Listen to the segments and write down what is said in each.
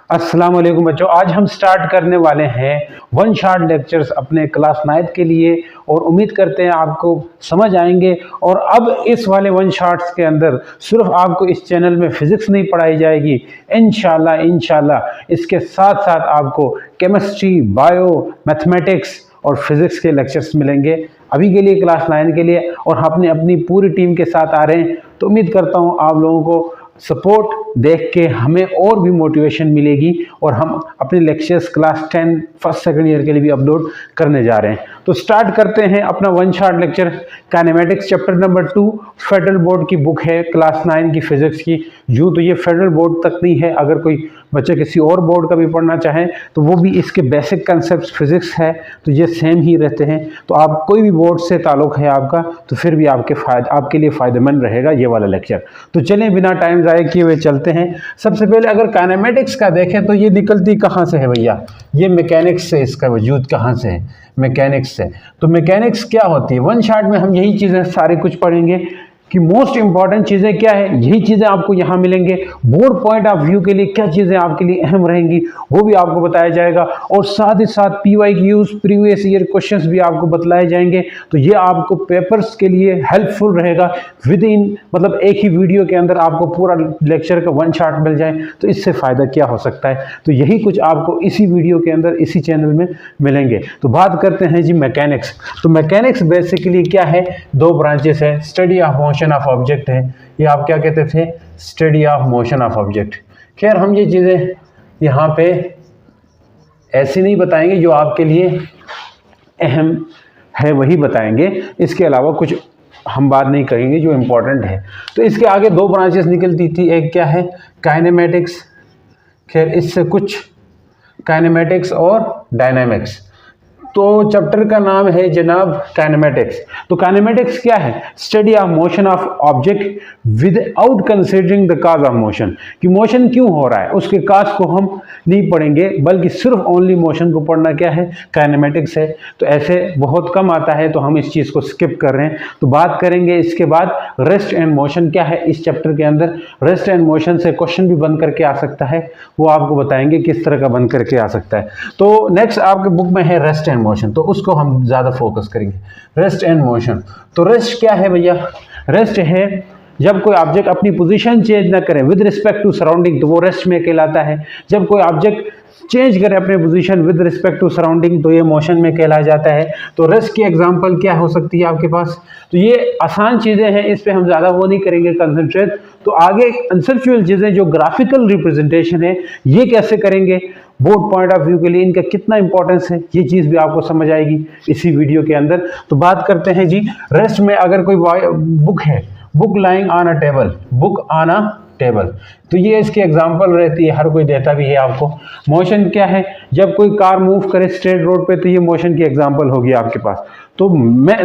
अस्सलाम वालेकुम बच्चों, आज हम स्टार्ट करने वाले हैं वन शॉट लेक्चर्स अपने क्लास 9th के लिए और उम्मीद करते हैं आपको समझ आएंगे। और अब इस वाले वन शॉट्स के अंदर सिर्फ आपको इस चैनल में फिज़िक्स नहीं पढ़ाई जाएगी, इंशाल्लाह इसके साथ साथ आपको केमिस्ट्री, बायो, मैथमेटिक्स और फिज़िक्स के लेक्चर्स मिलेंगे। अभी के लिए क्लास 9 के लिए और हम अपनी पूरी टीम के साथ आ रहे हैं, तो उम्मीद करता हूँ आप लोगों को सपोर्ट देख के हमें और भी मोटिवेशन मिलेगी और हम अपने lectures class 10 first second year के लिए भी अपलोड करने जा रहे हैं। तो स्टार्ट करते हैं अपना one shot lecture kinematics chapter number 2। Federal board की बुक है क्लास 9 की फिजिक्स की। यूँ तो ये फेडरल बोर्ड तक नहीं है, अगर कोई बच्चे किसी और बोर्ड का भी पढ़ना चाहें तो वो भी इसके बेसिक कंसेप्ट फिजिक्स है तो ये सेम ही रहते हैं। तो आप कोई भी बोर्ड से ताल्लुक़ है आपका तो फिर भी आपके लिए फ़ायदेमंद रहेगा ये वाला लेक्चर। तो चलें बिना टाइम ज़ाया किए हुए चलते हैं। सबसे पहले अगर काइनेमेटिक्स का देखें तो ये निकलती कहाँ से है भैया? ये मैकेनिक्स से, इसका वजूद कहाँ से है? मैकेनिक्स से। तो मैकेनिक्स क्या होती है? वन शॉट में हम यही चीज़ें सारे कुछ पढ़ेंगे कि मोस्ट इंपॉर्टेंट चीज़ें क्या है, यही चीज़ें आपको यहाँ मिलेंगे। बोर्ड पॉइंट ऑफ व्यू के लिए क्या चीज़ें आपके लिए अहम रहेंगी वो भी आपको बताया जाएगा और साथ ही साथ PYQs प्रीवियस ईयर क्वेश्चंस भी आपको बतलाए जाएंगे। तो ये आपको पेपर्स के लिए हेल्पफुल रहेगा। विद इन मतलब एक ही वीडियो के अंदर आपको पूरा लेक्चर का वन शॉट मिल जाए तो इससे फ़ायदा क्या हो सकता है। तो यही कुछ आपको इसी वीडियो के अंदर इसी चैनल में मिलेंगे। तो बात करते हैं जी मैकेनिक्स। तो मैकेनिक्स बेसिकली क्या है? दो ब्रांचेस है, study of motion of object है, ये आप क्या कहते थे? Study of motion of object. खैर हम ये चीज़ें यहाँ पे ऐसी नहीं बताएंगे, जो आपके लिए अहम है वही बताएंगे, इसके अलावा कुछ हम बात नहीं करेंगे जो इम्पोर्टेंट है। तो इसके आगे दो ब्रांचेस निकलती थी, एक क्या है? काइनेमेटिक्स। खैर इससे कुछ काइनेमेटिक्स और डायनामिक्स। तो चैप्टर का नाम है जनाब काइनेमेटिक्स। तो काइनेमेटिक्स क्या है? Study of motion of object without considering the cause of motion. कि मोशन क्यों हो रहा है उसके काज को हम नहीं पढ़ेंगे, बल्कि सिर्फ ओनली मोशन को पढ़ना क्या है? काइनेमेटिक्स है। तो ऐसे बहुत कम आता है तो हम इस चीज़ को स्किप कर रहे हैं। तो बात करेंगे इसके बाद रेस्ट एंड मोशन क्या है इस चैप्टर के अंदर। रेस्ट एंड मोशन से क्वेश्चन भी बन करके आ सकता है, वो आपको बताएंगे किस तरह का बन करके आ सकता है। तो नेक्स्ट आपके बुक में है रेस्ट एंड मोशन, तो उसको हम ज़्यादा फोकस करेंगे। Rest and motion. तो रेस्ट क्या है भैया? रेस्ट है जब कोई ऑब्जेक्ट अपनी पोजीशन चेंज ना करे विद रिस्पेक्ट टू सराउंडिंग, तो वो रेस्ट में कहलाता है। जब कोई ऑब्जेक्ट चेंज करे अपने position with respect to surrounding तो ये मोशन में कहला जाता है। तो रेस्ट की एग्जांपल क्या हो सकती है आपके पास? तो ये आसान चीज़ें हैं, इस पे हम ज़्यादा वो नहीं करेंगे कंसंट्रेट। तो आगे कंसेप्चुअल चीज़ें जो ग्राफिकल रिप्रेजेंटेशन है ये कैसे करेंगे, बोर्ड पॉइंट ऑफ व्यू के लिए इनका कितना इंपॉर्टेंस है, ये चीज़ भी आपको समझ आएगी इसी वीडियो के अंदर। तो बात करते हैं जी रेस्ट में। अगर कोई बुक है, book lying on a table, book on a table, तो ये इसकी एग्जांपल रहती है, हर कोई देता भी है आपको। मोशन क्या है? जब कोई कार मूव करे स्ट्रेट रोड पे तो ये मोशन की एग्जांपल होगी आपके पास। तो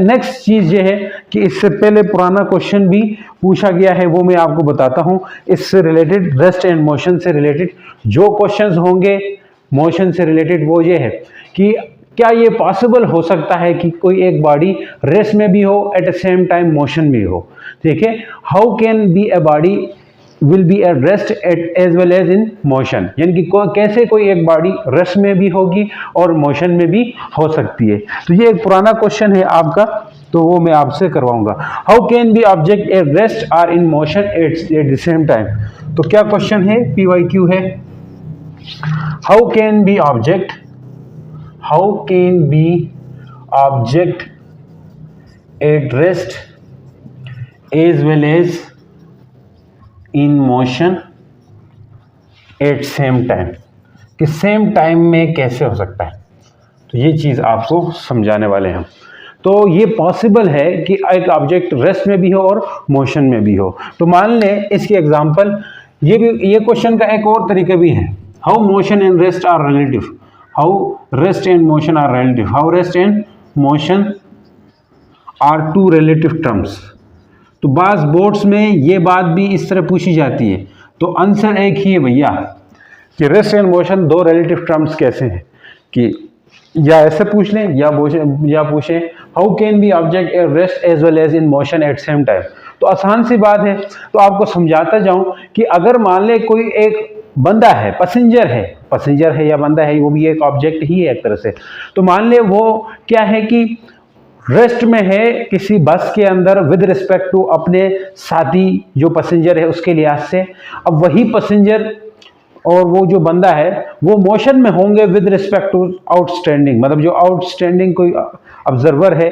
नेक्स्ट चीज़ ये है कि इससे पहले पुराना क्वेश्चन भी पूछा गया है, वो मैं आपको बताता हूँ। इससे रिलेटेड रेस्ट एंड मोशन से रिलेटेड जो क्वेश्चंस होंगे मोशन से रिलेटेड वो ये है कि क्या ये पॉसिबल हो सकता है कि कोई एक बॉडी रेस्ट में भी हो at the same time motion में हो? ठीक है, how can be a body will be at rest as well as in motion, यानी कि कैसे कोई एक बॉडी रेस्ट में भी होगी और मोशन में भी हो सकती है। तो ये एक पुराना क्वेश्चन है आपका, तो वो मैं आपसे करवाऊंगा। How can be object at rest or in motion at the same time. तो क्या क्वेश्चन है? PYQ है। How can be object at rest as well as in motion at same time, कि सेम टाइम में कैसे हो सकता है? तो ये चीज़ आपको समझाने वाले हैं। तो ये पॉसिबल है कि एक ऑब्जेक्ट रेस्ट में भी हो और मोशन में भी हो। तो मान लें इसकी एग्जांपल, ये क्वेश्चन का एक और तरीका भी है। How motion and rest are relative, how rest and motion are relative, how rest and motion are two relative terms. तो बाज़ बोर्ड्स में ये बात भी इस तरह पूछी जाती है। तो आंसर एक ही है भैया कि रेस्ट एंड मोशन दो रिलेटिव टर्म्स कैसे हैं, कि या ऐसे पूछ लें या पूछें how can be object at rest as well as in motion at same time. तो आसान सी बात है। तो आपको समझाता जाऊं कि अगर मान ले कोई एक बंदा है, पैसेंजर है या बंदा है, वो भी एक ऑब्जेक्ट ही है एक तरह से। तो मान ले वो क्या है कि रेस्ट में है किसी बस के अंदर विद रिस्पेक्ट टू अपने साथी जो पैसेंजर है उसके लिहाज से। अब वही पैसेंजर और वो जो बंदा है वो मोशन में होंगे विद रिस्पेक्ट टू आउटस्टैंडिंग, मतलब जो आउटस्टैंडिंग कोई ऑब्जर्वर है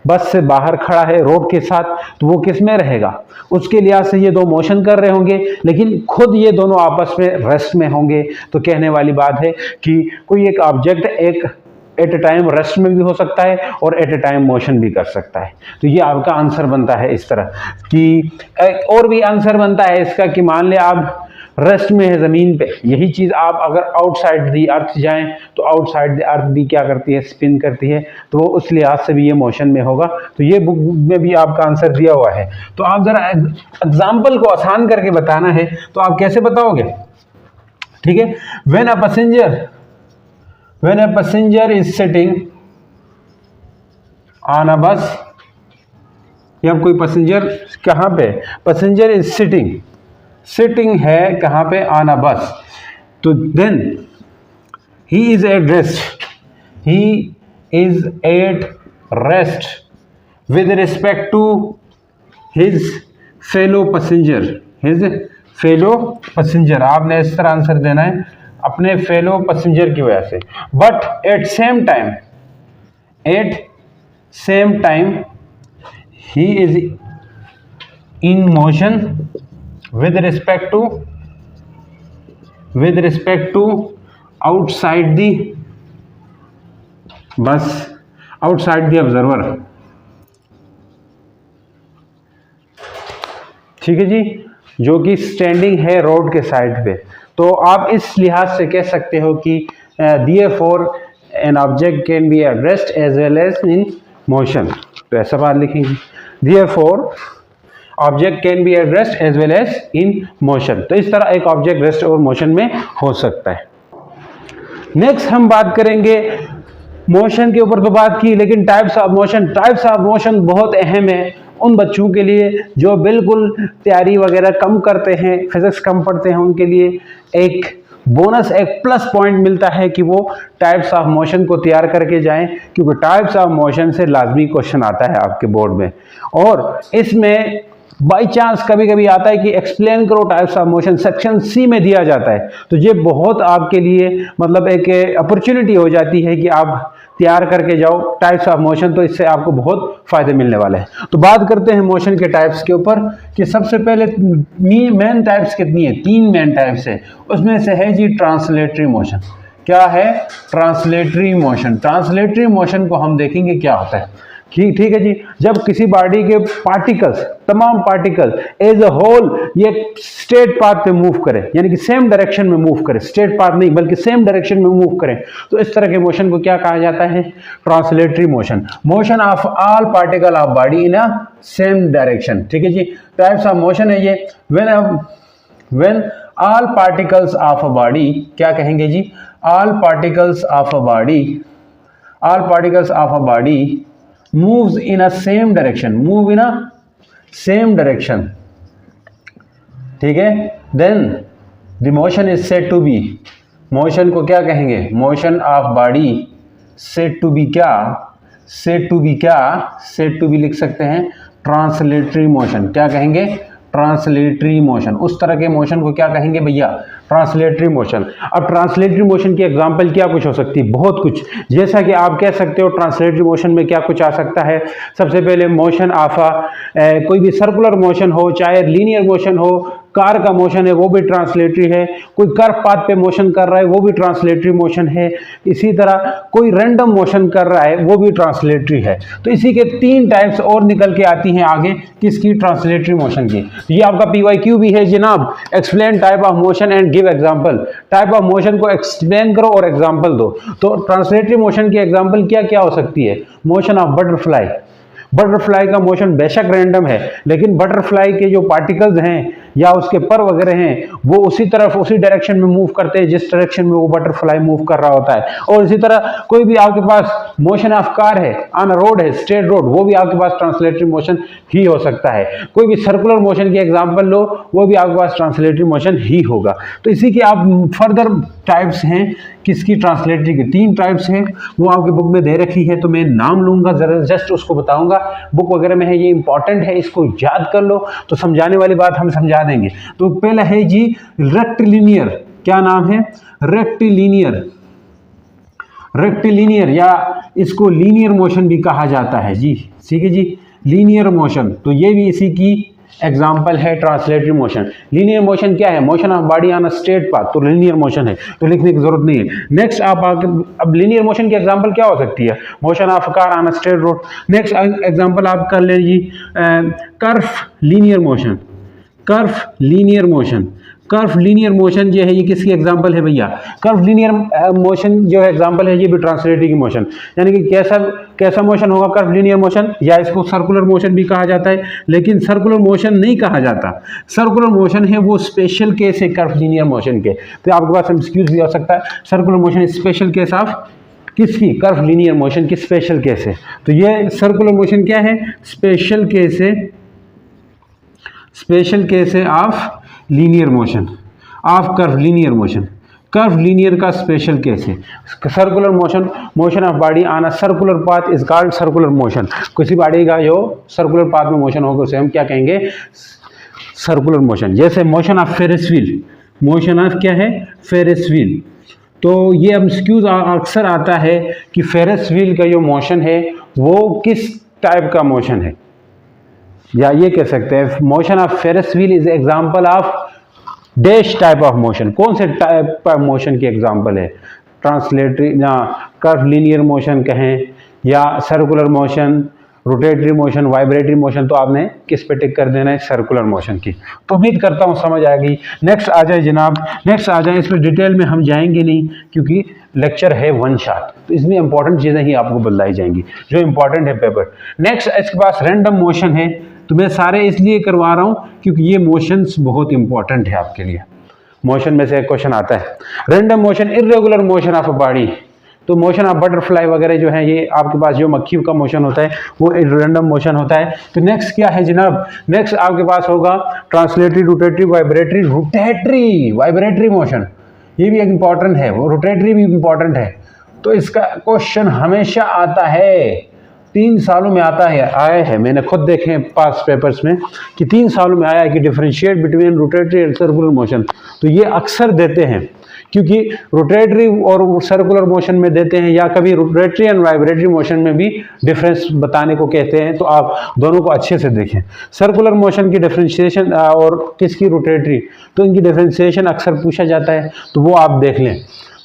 बस से बाहर खड़ा है रोड के साथ, तो वो किस में रहेगा, उसके लिहाज से ये दो मोशन कर रहे होंगे, लेकिन खुद ये दोनों आपस में रेस्ट में होंगे। तो कहने वाली बात है कि कोई एक ऑब्जेक्ट एक एट ए टाइम रेस्ट में भी हो सकता है और एट ए टाइम मोशन भी कर सकता है। तो ये आपका आंसर बनता है इस तरह कि, और भी आंसर बनता है इसका कि मान ले आप रेस्ट में है ज़मीन पे, यही चीज़ आप अगर आउटसाइड दी अर्थ जाएं तो आउटसाइड द अर्थ भी क्या करती है, स्पिन करती है, तो वो उस लिहाज से भी ये मोशन में होगा। तो ये बुक में भी आपका आंसर दिया हुआ है। तो आप ज़रा एग्जाम्पल को आसान करके बताना है, तो आप कैसे बताओगे? ठीक है, when a passenger is sitting on a बस, या कोई पैसेंजर कहाँ पे, पैसेंजर इज सिटिंग है कहाँ पे, ऑन अ बस, तो then he is at rest with respect to his fellow passenger. आपने इस तरह आंसर देना है अपने फेलो पैसेंजर की वजह से। But at same time he is in motion with respect to outside the bus, outside the observer। ठीक है जी, जो कि स्टैंडिंग है रोड के साइड पे। तो आप इस लिहाज से कह सकते हो कि therefore an object can be at rest as well as in motion। तो ऐसा बात लिखेंगे, therefore object can be at rest as well as in motion. तो इस तरह एक ऑब्जेक्ट रेस्ट और मोशन में हो सकता है। नेक्स्ट हम बात करेंगे मोशन के ऊपर, तो बात की, लेकिन टाइप्स ऑफ मोशन बहुत अहम है उन बच्चों के लिए जो बिल्कुल तैयारी वगैरह कम करते हैं, फिजिक्स कम पढ़ते हैं, उनके लिए एक बोनस, एक प्लस पॉइंट मिलता है कि वो टाइप्स ऑफ मोशन को तैयार करके जाएं, क्योंकि टाइप्स ऑफ मोशन से लाजमी क्वेश्चन आता है आपके बोर्ड में। और इसमें बाई चांस कभी कभी आता है कि एक्सप्लेन करो types of motion, section C में दिया जाता है। तो ये बहुत आपके लिए मतलब एक अपॉर्चुनिटी हो जाती है कि आप तैयार करके जाओ टाइप्स ऑफ मोशन, तो इससे आपको बहुत फायदे मिलने वाले हैं। तो बात करते हैं मोशन के टाइप्स के ऊपर कि सबसे पहले मेन टाइप्स कितनी है, 3 मेन टाइप्स है। उसमें से है जी ट्रांसलेटरी मोशन। क्या है? Translatory motion. ट्रांसलेटरी मोशन को हम देखेंगे क्या होता है। ठीक है जी, जब किसी बॉडी के पार्टिकल्स, तमाम पार्टिकल एज अ होल ये स्ट्रेट पाथ पे मूव करें, यानी कि सेम डायरेक्शन में मूव करें, स्ट्रेट पाथ नहीं बल्कि सेम डायरेक्शन में मूव करें, तो इस तरह के मोशन को क्या कहा जाता है? Translatory motion. Motion of all particle of body in a same direction. ठीक है जी, टाइप्स ऑफ मोशन है ये। When all particles of a body, क्या कहेंगे जी? All particles of a body moves in a same direction, move in a same direction। ठीक है, then the motion is said to be, motion को क्या कहेंगे? motion of body said to be क्या? said to be लिख सकते हैं translatory motion. क्या कहेंगे? Translatory motion. उस तरह के मोशन को क्या कहेंगे भैया? Translatory motion. अब ट्रांसलेटरी मोशन की एग्जांपल क्या कुछ हो सकती है? बहुत कुछ। जैसा कि आप कह सकते हो ट्रांसलेटरी मोशन में क्या कुछ आ सकता है। सबसे पहले मोशन ऑफ कोई भी सर्कुलर मोशन हो, चाहे लीनियर मोशन हो, कार का मोशन है वो भी ट्रांसलेटरी है, कोई कर्व पाथ पे मोशन कर रहा है वो भी ट्रांसलेटरी मोशन है, इसी तरह कोई रैंडम मोशन कर रहा है वो भी ट्रांसलेटरी है। तो इसी के 3 टाइप्स और निकल के आती हैं आगे किसकी? ट्रांसलेटरी मोशन की। ये आपका PYQ भी है जनाब, explain type of motion and give example. Type of motion को एक्सप्लेन करो और एग्जांपल दो। तो ट्रांसलेटरी मोशन की एग्जांपल क्या क्या हो सकती है? Motion of butterfly. बटरफ्लाई का मोशन बेशक रैंडम है, लेकिन बटरफ्लाई के जो पार्टिकल्स हैं या उसके पर वगैरह हैं वो उसी तरफ उसी डायरेक्शन में मूव करते हैं जिस डायरेक्शन में वो बटरफ्लाई मूव कर रहा होता है। और इसी तरह कोई भी आपके पास मोशन ऑफ कार है, ऑन रोड है, स्ट्रेट रोड, वो भी आपके पास ट्रांसलेटरी मोशन ही हो सकता है। कोई भी सर्कुलर मोशन की एग्जांपल लो, वो भी आपके पास ट्रांसलेटरी मोशन ही होगा। तो इसी के आप फर्दर टाइप्स हैं किसकी, ट्रांसलेटरी की 3 टाइप्स हैं, वो आपकी बुक में दे रखी है। तो मैं नाम लूंगा, जरा जस्ट उसको बताऊंगा, बुक वगैरह में है, ये इंपॉर्टेंट है, इसको याद कर लो तो समझाने वाली बात हम समझा देंगे। तो पहला है जी रेक्टिलिनियर, क्या नाम है, रेक्टिलिनियर, रेक्टिलिनियर या इसको लीनियर मोशन भी कहा जाता है जी, ठीक है जी, लीनियर मोशन। तो ये भी इसी की एग्जाम्पल है ट्रांसलेटरी मोशन। लीनियर मोशन क्या है, motion of body on a straight path, तो लीनियर मोशन है, तो लिखने की जरूरत नहीं है। नेक्स्ट आप आगे, अब लीनियर मोशन की एग्जांपल क्या हो सकती है, motion of car on a straight road. Next example आप कर लीजिए curve linear motion, curve linear motion. Curve linear motion जो है ये किसकी एग्जांपल है भैया, कर्व लीनियर मोशन जो है एग्जांपल है ये भी ट्रांसलेटरी की मोशन। यानी कि कैसा मोशन होगा कर्व लीनियर मोशन, या इसको सर्कुलर मोशन भी कहा जाता है, लेकिन सर्कुलर मोशन नहीं कहा जाता। सर्कुलर मोशन है वो स्पेशल केस है कर्व लीनियर मोशन के। तो आपके पास एमसीक्यूज भी हो सकता है, circular motion special case of किसकी, कर्व लीनियर मोशन की स्पेशल केस है। तो ये सर्कुलर मोशन क्या है, स्पेशल केस है, स्पेशल केस है of linear motion, of curve linear motion. Curve linear का स्पेशल केस है। Circular motion, motion of body on a circular path is called circular motion. किसी बॉडी का जो circular path में motion होगा उसे हम क्या कहेंगे, सर्कुलर मोशन। जैसे motion of Ferris wheel, motion of क्या है, फेरिस व्हील। तो ये एमसीक्यूज अक्सर आता है कि फेरिस व्हील का जो मोशन है वो किस टाइप का मोशन है, या ये कह सकते हैं motion of Ferris wheel is example of dash type of motion. कौन से टाइप ऑफ मोशन की एग्जांपल है, ट्रांसलेटरी या कर्व लीनियर मोशन कहें, या circular motion, rotatory motion, vibratory motion. तो आपने किस पे टिक कर देना है, सर्कुलर मोशन की। तो उम्मीद करता हूँ समझ आएगी। नेक्स्ट आ जाए जनाब, नेक्स्ट आ जाए, इस पर डिटेल में हम जाएंगे नहीं क्योंकि लेक्चर है वन शॉट, तो इसमें इंपॉर्टेंट चीज़ें ही आपको बताई जाएंगी जो इंपॉर्टेंट है पेपर। नेक्स्ट इसके पास रैंडम मोशन है, तो मैं सारे इसलिए करवा रहा हूँ क्योंकि ये मोशंस बहुत इंपॉर्टेंट है आपके लिए। मोशन में से एक क्वेश्चन आता है, random motion irregular motion of a body. तो मोशन ऑफ बटरफ्लाई वगैरह जो है ये आपके पास जो मक्खी का मोशन होता है वो रैंडम मोशन होता है। तो नेक्स्ट क्या है जनाब, नेक्स्ट आपके पास होगा translatory, rotatory, vibratory, rotatory vibratory motion. ये भी एक इंपॉर्टेंट है, वो रोटेटरी भी इंपॉर्टेंट है। तो इसका क्वेश्चन हमेशा आता है, 3 सालों में आता है, आया है, मैंने खुद देखे पास पेपर्स में कि 3 सालों में आया है कि differentiate between rotatory and circular motion. तो ये अक्सर देते हैं क्योंकि रोटेटरी और सर्कुलर मोशन में देते हैं, या कभी रोटेटरी एंड वाइब्रेटरी मोशन में भी डिफरेंस बताने को कहते हैं। तो आप दोनों को अच्छे से देखें, सर्कुलर मोशन की डिफरेंशिएशन और किसकी, रोटेटरी, तो इनकी डिफरेंशिएशन अक्सर पूछा जाता है, तो वो आप देख लें।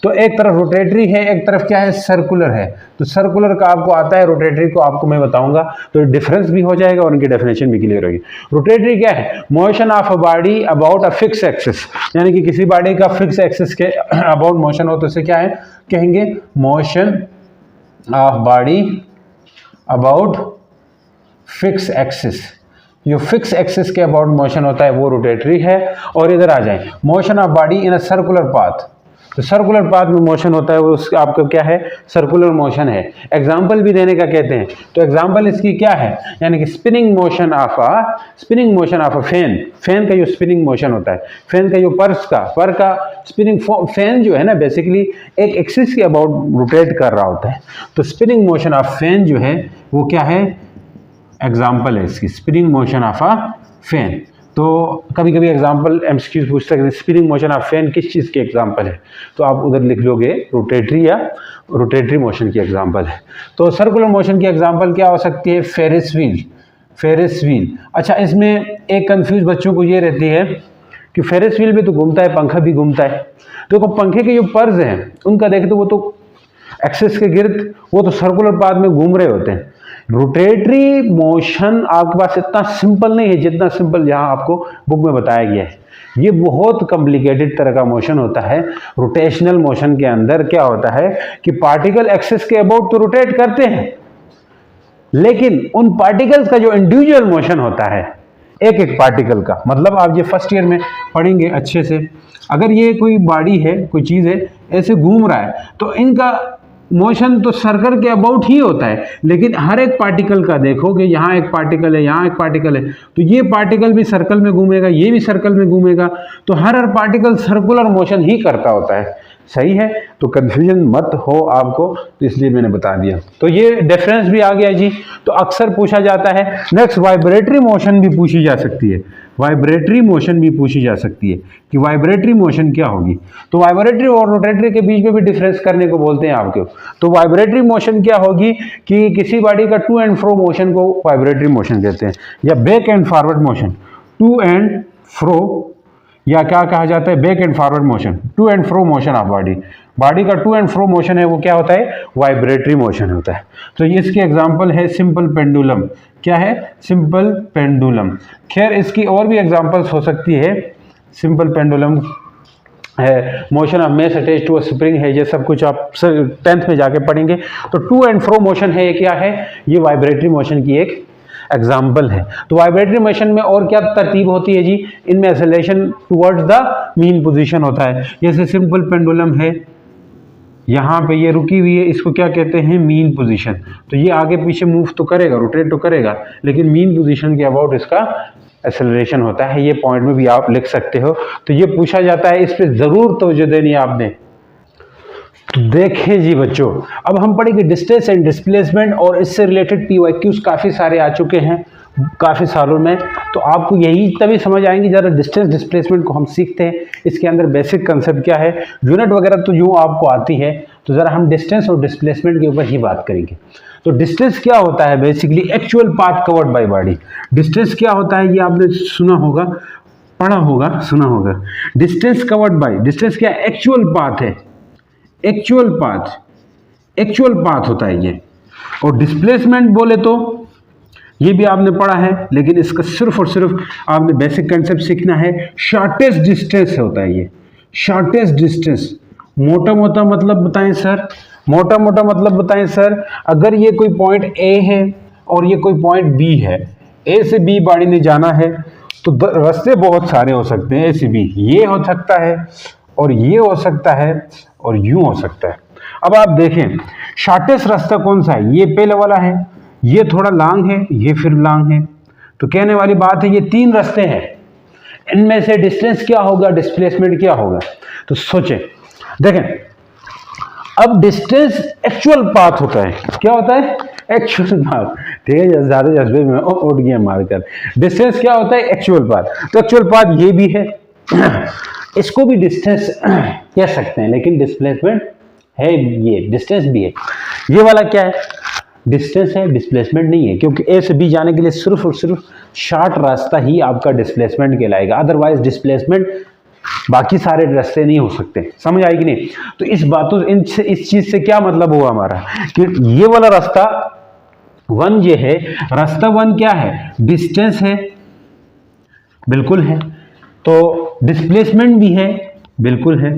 तो एक तरफ रोटेटरी है, एक तरफ क्या है, सर्कुलर है। तो सर्कुलर का आपको आता है, रोटेटरी को आपको मैं बताऊंगा, तो डिफरेंस भी हो जाएगा और उनकी डेफिनेशन भी क्लियर होगी। रोटेटरी क्या है, motion of a body about a fix axis, यानी कि किसी बॉडी का फिक्स एक्सिस के अबाउट मोशन हो तो इसे क्या है कहेंगे, motion of body about fix axis. जो फिक्स एक्सिस के अबाउट मोशन होता है वो रोटेटरी है। और इधर आ जाए, motion of body in a circular path, तो सर्कुलर पाथ में मोशन होता है वो उसका आपका क्या है, सर्कुलर मोशन है। एग्जाम्पल भी देने का कहते हैं, तो एग्जाम्पल इसकी क्या है, यानी कि spinning motion of a fan. Fan का जो स्पिनिंग मोशन होता है, फैन का जो पर का स्पिनिंग, फैन जो है ना बेसिकली एक एक्सिस के अबाउट रोटेट कर रहा होता है। तो स्पिनिंग मोशन ऑफ फैन जो है वो क्या है, एग्जाम्पल है इसकी, spinning motion of a fan. तो कभी कभी एग्जाम्पल एमसीक्यू पूछ सकते हैं, स्पिनिंग मोशन ऑफ फैन किस चीज़ के एग्जाम्पल है, तो आप उधर लिख लोगे रोटेटरी या रोटेटरी मोशन की एग्जाम्पल है। तो सर्कुलर मोशन की एग्जाम्पल क्या हो सकती है, फेरिस व्हील, फेरिस व्हील। अच्छा, इसमें एक कंफ्यूज बच्चों को ये रहती है कि फेरिस व्हील भी तो घूमता है, पंखा भी घूमता है। तो पंखे के जो पर्स हैं उनका देखें तो वो तो एक्सिस के गिर्द, वो तो सर्कुलर पाथ में घूम रहे होते हैं। रोटेटरी मोशन आपके पास इतना सिंपल नहीं है जितना सिंपल यहाँ आपको बुक में बताया गया है। ये बहुत कॉम्प्लिकेटेड तरह का मोशन होता है। रोटेशनल मोशन के अंदर क्या होता है कि पार्टिकल एक्सिस के अबाउट तो रोटेट करते हैं, लेकिन उन पार्टिकल्स का जो इंडिविजुअल मोशन होता है, एक एक पार्टिकल का। मतलब आप ये फर्स्ट ईयर में पढ़ेंगे अच्छे से। अगर ये कोई बॉडी है, कोई चीज़ है, ऐसे घूम रहा है, तो इनका मोशन तो सर्कल के अबाउट ही होता है, लेकिन हर एक पार्टिकल का देखो कि यहाँ एक पार्टिकल है, यहाँ एक पार्टिकल है, तो ये पार्टिकल भी सर्कल में घूमेगा, ये भी सर्कल में घूमेगा, तो हर पार्टिकल सर्कुलर मोशन ही करता होता है। सही है, तो कंफ्यूजन मत हो आपको, तो इसलिए मैंने बता दिया। तो ये डिफरेंस भी आ गया जी। तो अक्सर पूछा जाता है। नेक्स्ट, वाइब्रेटरी मोशन भी पूछी जा सकती है। वाइब्रेटरी मोशन भी पूछी जा सकती है कि वाइब्रेटरी मोशन क्या होगी। तो वाइब्रेटरी और रोटेटरी के बीच में भी डिफरेंस करने को बोलते हैं आपको। तो वाइब्रेटरी मोशन क्या होगी कि किसी बॉडी का टू एंड फ्रो मोशन को वाइब्रेटरी मोशन कहते हैं, या back and forward motion, to and fro, या क्या कहा जाता है, back and forward motion, to and fro motion of body. Body का टू एंड फ्रो मोशन है, वो क्या होता है, वाइब्रेटरी मोशन होता है। तो इसकी एग्जांपल है सिंपल पेंडुलम। क्या है, सिंपल पेंडुलम। खैर इसकी और भी एग्जांपल्स हो सकती है। सिंपल पेंडुलम है, motion of mass attach to a spring है, ये सब कुछ आप 10th में जाके पढ़ेंगे। तो टू एंड फ्रो मोशन है, ये क्या है, ये वाइब्रेटरी मोशन की एक एग्जाम्पल है। तो वाइब्रेटरी मोशन में और क्या तरतीब होती है जी, इनमें acceleration towards the mean position होता है। जैसे सिंपल पेंडुलम है, यहाँ पे ये रुकी हुई है, इसको क्या कहते हैं, मीन पोजीशन। तो ये आगे पीछे मूव तो करेगा, रोटेट तो करेगा, लेकिन मीन पोजीशन के अबाउट इसका एक्सेलरेशन होता है। ये पॉइंट में भी आप लिख सकते हो। तो ये पूछा जाता है, इस पर जरूर तवज्जो देनी है आपने। देखें जी बच्चों, अब हम पढ़ेंगे डिस्टेंस एंड डिस्प्लेसमेंट, और इससे रिलेटेड PYQs काफ़ी सारे आ चुके हैं काफ़ी सालों में। तो आपको यही तभी समझ आएंगे ज़रा डिस्टेंस डिस्प्लेसमेंट को हम सीखते हैं, इसके अंदर बेसिक कंसेप्ट क्या है, यूनिट वगैरह तो यूँ आपको आती है। तो ज़रा हम डिस्टेंस और डिस्प्लेसमेंट के ऊपर ही बात करेंगे। तो डिस्टेंस क्या होता है, basically actual path covered by body. Distance क्या होता है, ये आपने सुना होगा, पढ़ा होगा, सुना होगा। डिस्टेंस कवर्ड बाय, डिस्टेंस क्या, एक्चुअल पाथ है, एक्चुअल पाथ होता है ये। और डिस्प्लेसमेंट बोले तो ये भी आपने पढ़ा है, लेकिन इसका सिर्फ और सिर्फ आपने बेसिक कंसेप्ट सीखना है। शॉर्टेस्ट डिस्टेंस होता है ये, शॉर्टेस्ट डिस्टेंस। मोटा मोटा मतलब बताएं सर, मोटा मोटा मतलब बताएं सर, अगर ये कोई पॉइंट ए है और ये कोई पॉइंट बी है, ए से बी बॉडी ने जाना है, तो रास्ते बहुत सारे हो सकते हैं। ए से बी ये हो सकता है, और ये हो सकता है, और यूं हो सकता है। अब आप देखें शॉर्टेस्ट रास्ता कौन सा है, ये पहले वाला है, ये थोड़ा लॉन्ग है, ये फिर लॉन्ग है। तो कहने वाली बात है ये 3 रास्ते हैं, इनमें से डिस्टेंस क्या होगा, डिस्प्लेसमेंट क्या होगा। तो सोचें, देखें, अब डिस्टेंस एक्चुअल पाथ होता है। क्या होता है, एक्चुअल पाथ। ठीक है, ज़्यादा जज्बे में उठ गया मारकर। डिस्टेंस क्या होता है, एक्चुअल पाथ। तो एक्चुअल पाथ ये भी है, इसको भी डिस्टेंस कह सकते हैं, लेकिन डिस्प्लेसमेंट है, ये डिस्टेंस भी है। ये वाला क्या है, डिस्टेंस है, डिस्प्लेसमेंट नहीं है, क्योंकि ए से बी जाने के लिए सिर्फ और सिर्फ शॉर्ट रास्ता ही आपका डिस्प्लेसमेंट कहलाएगा। अदरवाइज डिस्प्लेसमेंट बाकी सारे रास्ते नहीं हो सकते। समझ आएगी नहीं। तो इस बातों इस चीज से क्या मतलब हुआ हमारा, कि ये वाला रास्ता 1 ये है, रास्ता 1 क्या है, डिस्टेंस है, बिल्कुल है। तो डिस्प्लेसमेंट भी है, बिल्कुल है।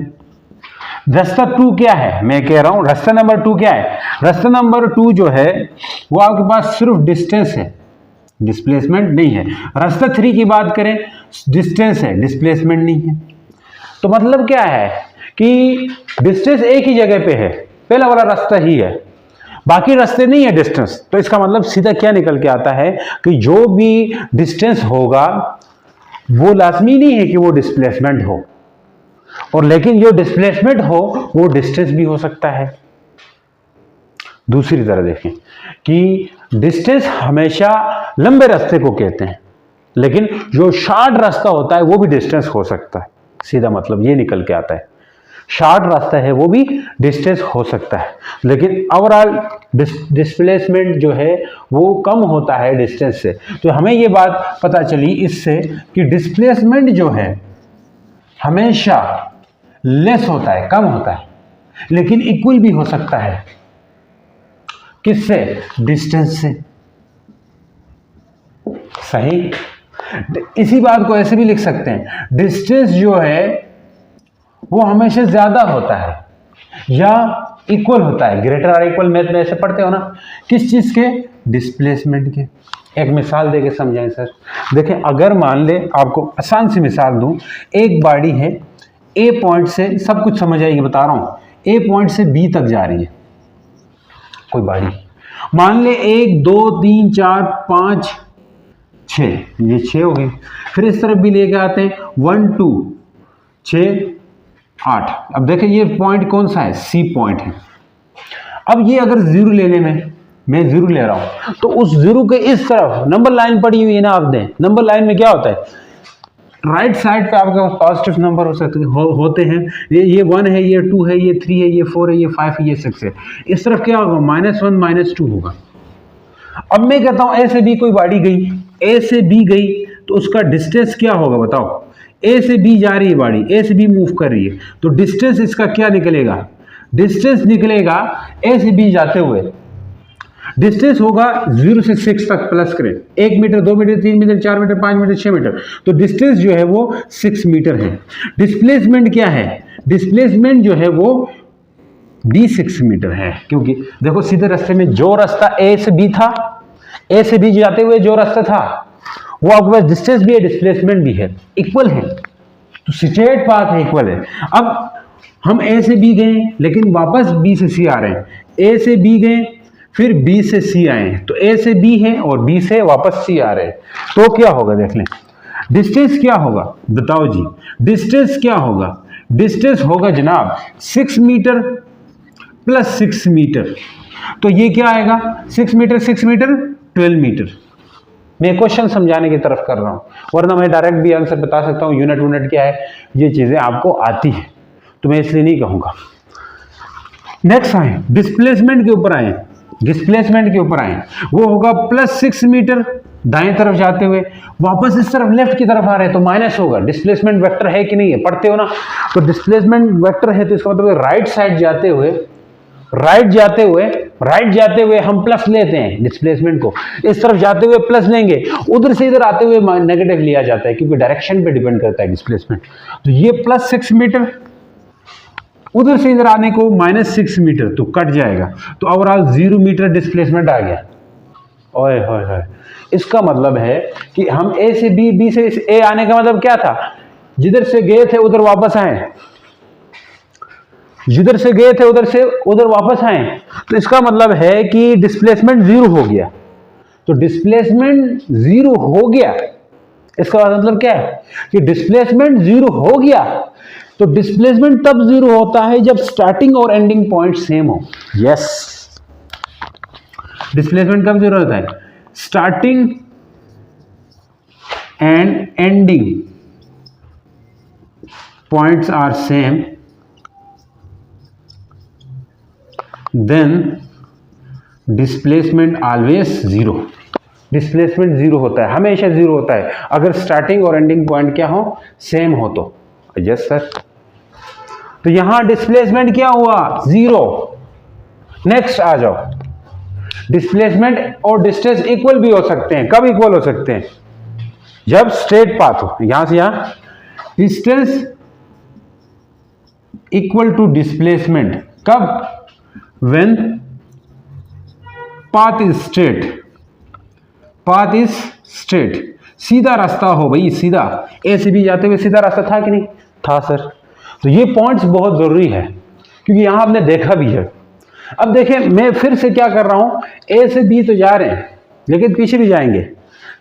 रास्ता 2 क्या है, मैं कह रहा हूं रास्ता नंबर 2 क्या है, रास्ता नंबर 2 जो है वो आपके पास सिर्फ डिस्टेंस है, डिस्प्लेसमेंट नहीं है। रास्ता 3 की बात करें, डिस्टेंस है, डिस्प्लेसमेंट नहीं है। तो मतलब क्या है कि डिस्टेंस एक ही जगह पे है, पहला वाला रास्ता ही है, बाकी रास्ते नहीं है डिस्टेंस। तो इसका मतलब सीधा क्या निकल के आता है कि जो भी डिस्टेंस होगा वो लाजमी नहीं है कि वो डिस्प्लेसमेंट हो, और लेकिन जो डिस्प्लेसमेंट हो वो डिस्टेंस भी हो सकता है। दूसरी तरह देखें कि डिस्टेंस हमेशा लंबे रास्ते को कहते हैं, लेकिन जो शॉर्ट रास्ता होता है वो भी डिस्टेंस हो सकता है। सीधा मतलब ये निकल के आता है, शॉर्ट रास्ता है वो भी डिस्टेंस हो सकता है, लेकिन ओवरऑल डिस्प्लेसमेंट जो है वो कम होता है डिस्टेंस से। तो हमें ये बात पता चली इससे कि डिस्प्लेसमेंट जो है हमेशा लेस होता है, कम होता है, लेकिन इक्वल भी हो सकता है। किससे, डिस्टेंस से। सही। इसी बात को ऐसे भी लिख सकते हैं, डिस्टेंस जो है वो हमेशा ज्यादा होता है या इक्वल होता है, ग्रेटर और इक्वल मैथ में ऐसे पढ़ते हो ना, किस चीज के, डिस्प्लेसमेंट के। एक मिसाल देके समझाएं सर। देखें, अगर मान ले, आपको आसान सी मिसाल दूं, एक गाड़ी है ए पॉइंट से, सब कुछ समझ आएगी बता रहा हूं, ए पॉइंट से बी तक जा रही है कोई गाड़ी, मान ले 1 2 3 4 5 6, ये 6 हो गई। फिर इस तरफ भी लेके आते हैं 1 2 6 8। अब देखें ये पॉइंट कौन सा है, सी पॉइंट है। अब ये अगर जीरो लेने में, मैं जीरो ले रहा हूं, तो उस जीरो के इस तरफ नंबर लाइन पड़ी हुई है ना, आप दें, नंबर लाइन में क्या होता है, राइट साइड पे आपके पास पॉजिटिव नंबर हो सकते होते हैं। ये 1 है, ये 2 है, ये 3 है, ये 4 है, ये 5 है, ये 6 है। इस तरफ क्या होगा, -1 -2 होगा। अब मैं कहता हूं ए से बी कोई गाड़ी गई, ए से बी गई, तो उसका डिस्टेंस क्या होगा बताओ। ए से बी जा रही है गाड़ी, ए से बी मूव कर रही है, तो डिस्टेंस इसका क्या निकलेगा, डिस्टेंस निकलेगा ए से बी जाते हुए, डिस्टेंस होगा 0 से 6 तक प्लस करें, 1 metre 2 metre 3 metre 4 metre 5 metre 6 metre, तो डिस्टेंस जो है वो 6 मीटर है। डिस्प्लेसमेंट क्या है, डिस्प्लेसमेंट जो है वो d6 मीटर है, क्योंकि देखो सीधे रास्ते में जो रास्ता ए से बी था, ए से बी जाते हुए जो रास्ता था, वो आपके पास डिस्टेंस भी है, डिस्प्लेसमेंट भी है, इक्वल है, तो स्ट्रेट पाथ है, इक्वल है। अब हम ए से बी गए लेकिन वापस बी से सी आ रहे हैं, ए से बी गए फिर बी से सी आए, तो ए से बी है और बी से वापस सी आ रहे हैं, तो क्या होगा देख लें, डिस्टेंस क्या होगा बताओ जी, डिस्टेंस क्या होगा, डिस्टेंस होगा जनाब 6 मीटर प्लस 6 मीटर, तो ये क्या आएगा, 6 मीटर 6 मीटर 12 मीटर। मैं क्वेश्चन समझाने की तरफ कर रहा हूं, वरना मैं डायरेक्ट भी आंसर बता सकता हूं, यूनिट क्या है, ये चीजें आपको आती है, तो मैं इसलिए नहीं कहूंगा। नेक्स्ट आए, डिस्प्लेसमेंट के ऊपर आए, डिस्प्लेसमेंट के ऊपर आए, वो होगा +6 मीटर दाएं तरफ जाते हुए, वापस इस तरफ लेफ्ट की तरफ आ रहे हैं, तो माइनस होगा। डिस्प्लेसमेंट वेक्टर है कि नहीं है, पढ़ते हो ना, तो डिस्प्लेसमेंट वेक्टर है, तो इसका मतलब राइट साइड जाते हुए, राइट जाते हुए हम प्लस लेते हैं डिस्प्लेसमेंट को, इस तरफ जाते हुए प्लस लेंगे, उधर से इधर आते हुए नेगेटिव लिया जाता है, क्योंकि डायरेक्शन पे डिपेंड करता है डिस्प्लेसमेंट। तो ये +6 मीटर, उधर से इधर आने को -6 मीटर, तो कट जाएगा, तो ओवरऑल 0 मीटर डिस्प्लेसमेंट आ गया। ओए होए होए, इसका मतलब है कि हम ए से बी, बी से ए आने का मतलब क्या था, जिधर से गए थे उधर वापस आए, जिधर से गए थे उधर से उधर वापस आए, तो इसका मतलब है कि डिस्प्लेसमेंट 0 हो गया। तो डिस्प्लेसमेंट 0 हो गया, इसका मतलब क्या है कि डिस्प्लेसमेंट 0 हो गया। तो डिस्प्लेसमेंट तब 0 होता है जब स्टार्टिंग और एंडिंग पॉइंट सेम हो। यस, डिस्प्लेसमेंट कब 0 होता है, starting and ending points are same, then displacement always 0। Displacement 0 होता है, हमेशा 0 होता है अगर स्टार्टिंग और एंडिंग पॉइंट क्या हो, सेम हो तो। यस सर, तो यहां डिस्प्लेसमेंट क्या हुआ, 0। नेक्स्ट आ जाओ, डिस्प्लेसमेंट और डिस्टेंस इक्वल भी हो सकते हैं। कब इक्वल हो सकते हैं, जब स्ट्रेट पाथ हो, यहां से यहां डिस्टेंस इक्वल टू डिस्प्लेसमेंट, कब, when path is straight, path is straight, सीधा रास्ता हो भाई, सीधा, ए से बी जाते हुए सीधा रास्ता था कि नहीं था सर। तो ये पॉइंट्स बहुत जरूरी है, क्योंकि यहां आपने देखा भी है। अब देखें, मैं फिर से क्या कर रहा हूं, ए से बी तो जा रहे हैं लेकिन पीछे भी जाएंगे।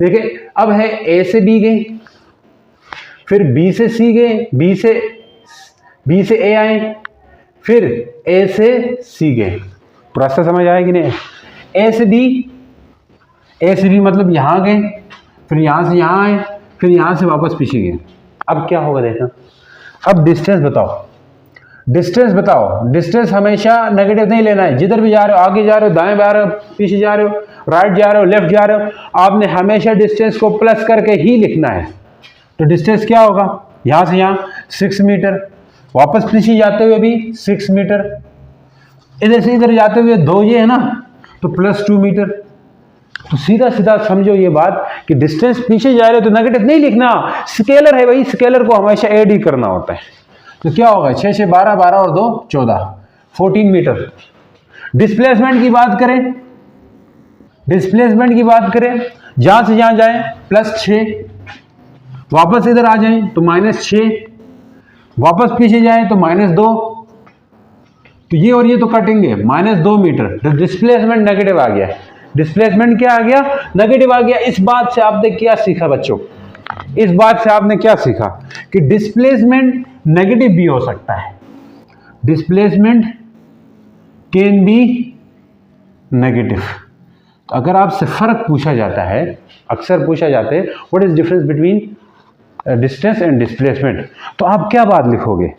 देखिए अब है ए से बी गए, फिर बी से सी गए, बी से ए आए, फिर ए से सी गए। रास्ता समझ आया कि नहीं, ए से बी मतलब यहां गए, फिर यहां से यहां आए, फिर यहां से वापस पीछे गए। अब क्या होगा देखना, अब डिस्टेंस बताओ, डिस्टेंस हमेशा नेगेटिव नहीं लेना है। जिधर भी जा रहे हो, आगे जा रहे हो, दाएं जा रहे हो, पीछे जा रहे हो, राइट जा रहे हो, लेफ्ट जा रहे हो, आपने हमेशा डिस्टेंस को प्लस करके ही लिखना है। तो डिस्टेंस क्या होगा, यहां से यहां 6 मीटर, वापस पीछे जाते हुए भी 6 मीटर, इधर से इधर जाते हुए 2 ये है ना, तो +2 मीटर। तो सीधा सीधा समझो ये बात कि डिस्टेंस पीछे जा रहे हो तो नेगेटिव नहीं लिखना, स्केलर है भाई, स्केलर को हमेशा ऐड ही करना होता है। तो क्या होगा, 6 से 12, 12 और 2 14, 14 मीटर। डिस्प्लेसमेंट की बात करें, जहां से जहां जाए +6, वापस इधर आ जाए तो -6, वापस पीछे जाए तो -2, तो ये और ये तो कटेंगे, -2 मीटर। तो डिस्प्लेसमेंट नेगेटिव आ गया। डिस्प्लेसमेंट क्या आ गया? नेगेटिव आ गया। इस बात से आपने क्या सीखा बच्चों? इस बात से आपने क्या सीखा कि डिस्प्लेसमेंट नेगेटिव भी हो सकता है। Displacement can be negative. तो अगर आपसे फर्क पूछा जाता है, अक्सर पूछा जाता है what is difference between distance and displacement, तो आप क्या बात लिखोगे?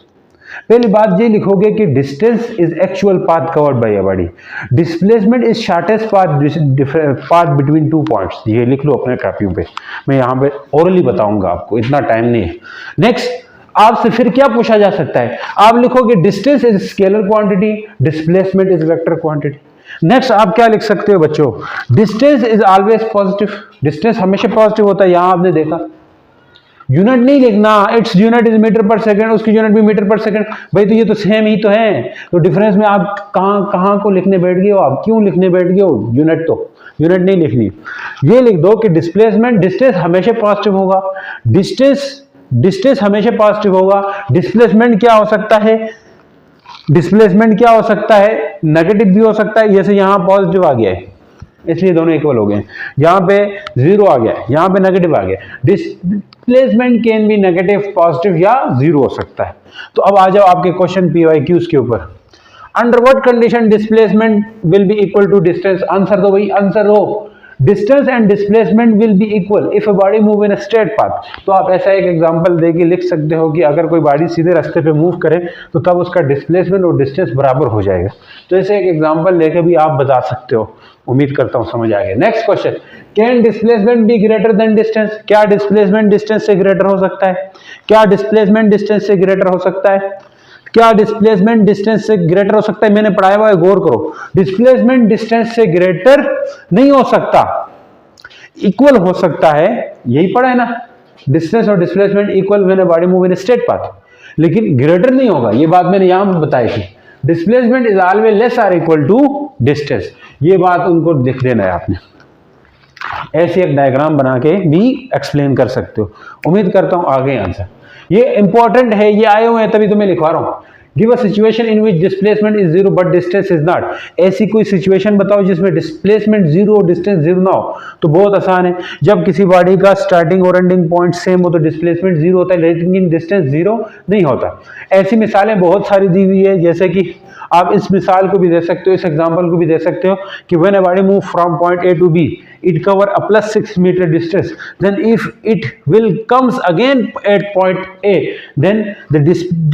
पहली बात ये लिखोगे कि distance is actual path covered by a body, displacement is shortest path between 2 points. ये लिख लो अपने कॉपियों पे, मैं यहाँ पे ओरली बताऊंगा आपको, इतना टाइम नहीं है। नेक्स्ट, आपसे फिर क्या पूछा जा सकता है? आप लिखोगे distance is scalar quantity, displacement is vector quantity. Next आप क्या लिख सकते हो बच्चों? Distance is always positive, distance हमेशा पॉजिटिव होता है। यहां आपने देखा यूनिट नहीं लिखना, इट्स यूनिट इज मीटर पर सेकंड, उसकी यूनिट भी मीटर पर सेकंड। भाई तो ये तो सेम ही तो है, तो डिफरेंस में आप कहां को लिखने बैठ गए हो? आप क्यों लिखने बैठ गए हो? यूनिट तो यूनिट नहीं लिखनी। ये लिख दो कि डिस्प्लेसमेंट, डिस्टेंस हमेशा पॉजिटिव होगा, डिस्टेंस हमेशा पॉजिटिव होगा। डिस्प्लेसमेंट क्या हो सकता है? डिस्प्लेसमेंट क्या हो सकता है? नेगेटिव भी हो सकता है, जैसे यहां पॉजिटिव आ गया है इसलिए दोनों इक्वल हो गए, यहाँ पे 0 आ गया, यहाँ पे नेगेटिव आ गया। Displacement can be negative, positive या 0 हो सकता है। तो अब आ जाओ आपके क्वेश्चन PYQs के ऊपर। Under what condition displacement will be equal to distance? Answer दो भाई, आंसर दो। Distance and displacement will be equal if a body move in a straight path. तो आप ऐसा एक एग्जांपल देके लिख सकते हो कि अगर कोई बॉडी सीधे रास्ते पे मूव करे तो तब उसका डिस्प्लेसमेंट और डिस्टेंस बराबर हो जाएगा। तो ऐसे एक एग्जांपल लेके भी आप बता सकते हो। उम्मीद करता हूं समझ आ गया। Next question, can displacement be greater than distance? क्या डिस्प्लेसमेंट डिस्टेंस से ग्रेटर हो सकता है? क्या डिस्प्लेसमेंट डिस्टेंस से ग्रेटर हो सकता है? क्या डिस्प्लेसमेंट डिस्टेंस से ग्रेटर हो सकता है? मैंने पढ़ाया हुआ है, गौर करो। डिस्प्लेसमेंट डिस्टेंस से ग्रेटर नहीं हो सकता, इक्वल हो सकता है, यही पढ़ा है ना। डिस्टेंस और displacement equal when a body move in straight path, लेकिन ग्रेटर नहीं होगा। ये बात मैंने यहां बताई थी। Displacement is always less or equal to distance, ये बात उनको लिख देना है आपने। ऐसे एक डायग्राम बना के भी एक्सप्लेन कर सकते हो। उम्मीद करता हूं आगे आंसर। ये इंपॉर्टेंट है, ये आए हुए हैं तभी तो मैं लिखवा रहा हूं। Give a situation in which displacement is 0 but distance is not. ऐसी कोई सिचुएशन बताओ जिसमें डिस्प्लेसमेंट 0 और डिस्टेंस 0 ना हो। तो बहुत आसान है, जब किसी बॉडी का स्टार्टिंग और एंडिंग पॉइंट सेम हो तो डिस्प्लेसमेंट 0 होता है, लेकिन डिस्टेंस 0 नहीं होता। ऐसी मिसालें बहुत सारी दी हुई है, जैसे कि आप इस मिसाल को भी दे सकते हो, इस एग्जांपल को भी दे सकते हो कि when a body move from point A to B it cover a +6 meter distance, then if it will comes again at point A then the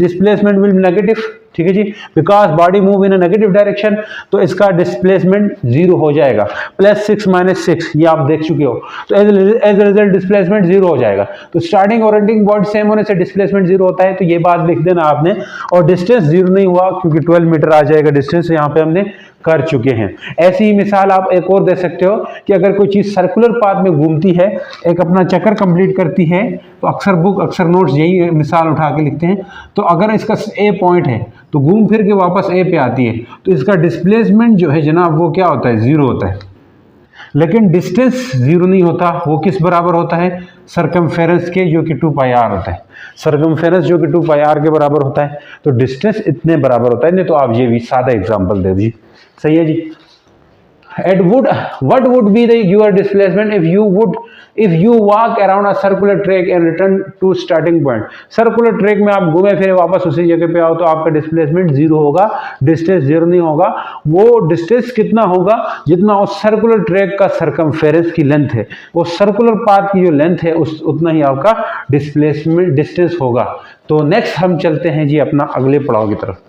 displacement will be negative। ठीक है जी, because body move in a negative direction, तो इसका displacement 0 हो जाएगा। +6 - 6 ये आप देख चुके हो, तो एज ए रिजल्ट डिस्प्लेसमेंट 0 हो जाएगा। तो स्टार्टिंग और एंडिंग पॉइंट सेम होने से डिस्प्लेसमेंट 0 होता है, तो ये बात लिख देना आपने। और डिस्टेंस 0 नहीं हुआ क्योंकि 12 मीटर आ जाएगा डिस्टेंस, यहाँ पे हमने कर चुके हैं। ऐसी ही मिसाल आप एक और दे सकते हो कि अगर कोई चीज सर्कुलर पाथ में घूमती है, एक अपना चक्कर कंप्लीट करती है, तो अक्सर नोट्स यही मिसाल उठा के लिखते हैं। तो अगर इसका A पॉइंट है तो घूम फिर के वापस A पे आती है, तो इसका डिस्प्लेसमेंट जो है जनाब वो क्या होता है? 0 होता है। लेकिन डिस्टेंस 0 नहीं होता, वो किस बराबर होता है? सरकमफेरेंस के, जो कि 2πr होता है। सरकमफेरेंस जो कि 2πr के बराबर होता है, तो डिस्टेंस इतने बराबर होता है। नहीं तो आप ये भी सादा एग्जांपल दे दीजिए। सही है जी। what would be your displacement if you walk around a circular track and return to starting point? Circular track में आप घूमे फिरे वापस उसी जगह पे आओ तो आपका डिस्प्लेसमेंट 0 होगा, डिस्टेंस 0 नहीं होगा। वो डिस्टेंस कितना होगा? जितना उस सर्कुलर ट्रैक का सरकमफेरेंस की लेंथ है, वो सर्कुलर पाथ की जो लेंथ है उतना ही आपका डिस्प्लेसमेंट डिस्टेंस होगा। तो नेक्स्ट हम चलते हैं जी अपना अगले पड़ाव की तरफ।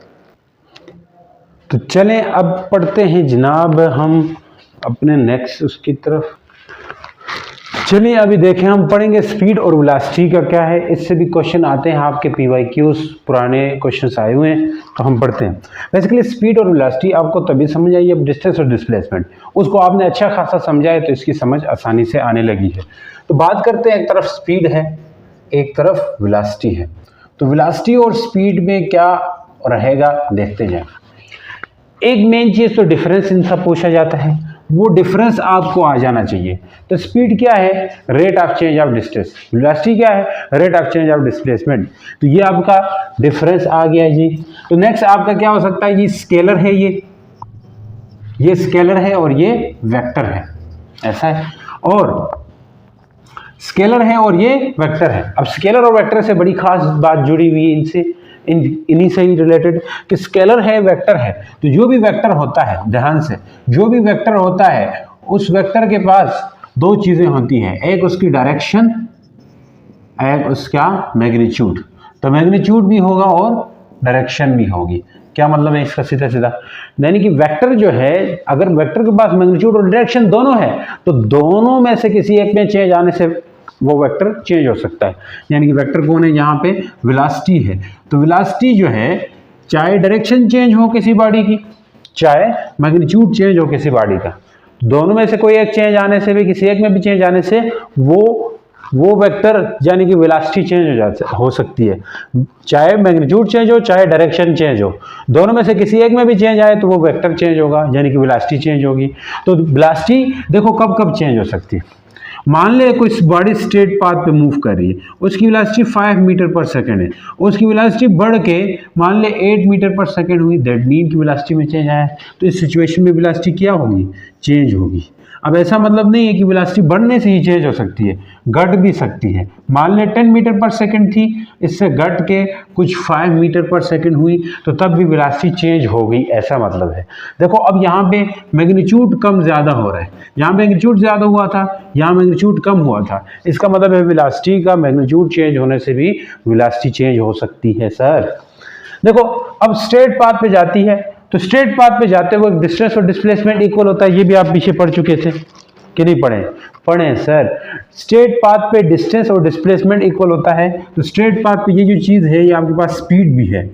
तो चलें अब पढ़ते हैं जनाब हम अपने नेक्स्ट उसकी तरफ। चलिए अभी देखें, हम पढ़ेंगे स्पीड और वेलोसिटी का क्या है। इससे भी क्वेश्चन आते हैं आपके PYQs, पुराने क्वेश्चंस आए हुए हैं, तो हम पढ़ते हैं। बेसिकली स्पीड और वेलोसिटी आपको तभी समझ आई अब डिस्टेंस और डिस्प्लेसमेंट उसको आपने अच्छा खासा समझा है, तो इसकी समझ आसानी से आने लगी है। तो बात करते हैं, एक तरफ स्पीड है, एक तरफ वेलोसिटी है। तो वेलोसिटी और स्पीड में क्या रहेगा देखते जाए। एक मेन चीज तो डिफरेंस इनसा पूछा जाता है, वो डिफरेंस आपको आ जाना चाहिए। तो स्पीड क्या है? Rate of change of distance. Velocity क्या है? Rate of change of displacement. तो ये आपका डिफरेंस आ गया जी। तो नेक्स्ट आपका क्या हो सकता है? ये स्केलर है, ये स्केलर है और ये वेक्टर है, ऐसा है। और स्केलर है और ये वेक्टर है। अब स्केलर और वेक्टर से बड़ी खास बात जुड़ी हुई है इनसे, इन्हीं से ही रिलेटेड, कि स्केलर है वेक्टर है। तो जो भी वेक्टर होता है, ध्यान से, जो भी वेक्टर होता है उस वेक्टर के पास दो चीजें होती हैं, एक उसकी डायरेक्शन, एक उसका मैग्नीट्यूड। तो मैग्नीट्यूड भी होगा और डायरेक्शन भी होगी। क्या मतलब है इसका? सीधा सीधा यानी कि वेक्टर जो है, अगर वेक्टर के पास मैग्नीट्यूड और डायरेक्शन दोनों है तो दोनों में से किसी एक में चेंज आने से वो वेक्टर चेंज हो सकता है। यानी कि वेक्टर कौन है? यहाँ पे वेलोसिटी है। तो वेलोसिटी जो है, चाहे डायरेक्शन चेंज हो किसी बॉडी की, चाहे मैग्नीट्यूड चेंज हो किसी बॉडी का, दोनों में से कोई एक चेंज आने से भी, किसी एक में भी चेंज आने से वो वेक्टर यानी कि वेलोसिटी चेंज हो सकती है। चाहे मैग्नीट्यूड चेंज हो, चाहे डायरेक्शन चेंज हो, दोनों में से किसी एक में भी चेंज आए तो वो वेक्टर चेंज होगा, यानी कि वेलोसिटी चेंज होगी। तो वेलोसिटी देखो कब कब चेंज हो सकती है। मान ले कोई बॉडी स्ट्रेट पाथ पे मूव कर रही है, उसकी वेलोसिटी 5 मीटर पर सेकंड है, उसकी वेलोसिटी बढ़ के मान ले 8 मीटर पर सेकंड हुई, दैट मीन की वेलोसिटी में चेंज आया। तो इस सिचुएशन में वेलोसिटी क्या होगी? चेंज होगी। अब ऐसा मतलब नहीं है कि वेलोसिटी बढ़ने से ही चेंज हो सकती है, घट भी सकती है। मान ले 10 मीटर पर सेकंड थी, इससे घट के कुछ 5 मीटर पर सेकंड हुई, तो तब भी वेलोसिटी चेंज हो गई, ऐसा मतलब है। देखो अब यहाँ पे मैग्नीट्यूड कम ज़्यादा हो रहा है, यहाँ मैग्नीट्यूड ज़्यादा हुआ था, यहाँ मैग्नीट्यूड कम हुआ था। इसका मतलब है वेलोसिटी का मैग्नीट्यूड चेंज होने से भी वेलोसिटी चेंज हो सकती है सर। देखो अब स्ट्रेट पाथ पे जाती है, तो स्ट्रेट पाथ पे जाते हुए डिस्टेंस और डिस्प्लेसमेंट इक्वल होता है। ये भी आप पीछे पढ़ चुके थे कि नहीं पढ़े? पढ़े सर। स्ट्रेट पाथ पे डिस्टेंस और डिस्प्लेसमेंट इक्वल होता है। तो स्ट्रेट पाथ पे ये जो चीज़ है, ये आपके पास स्पीड भी है।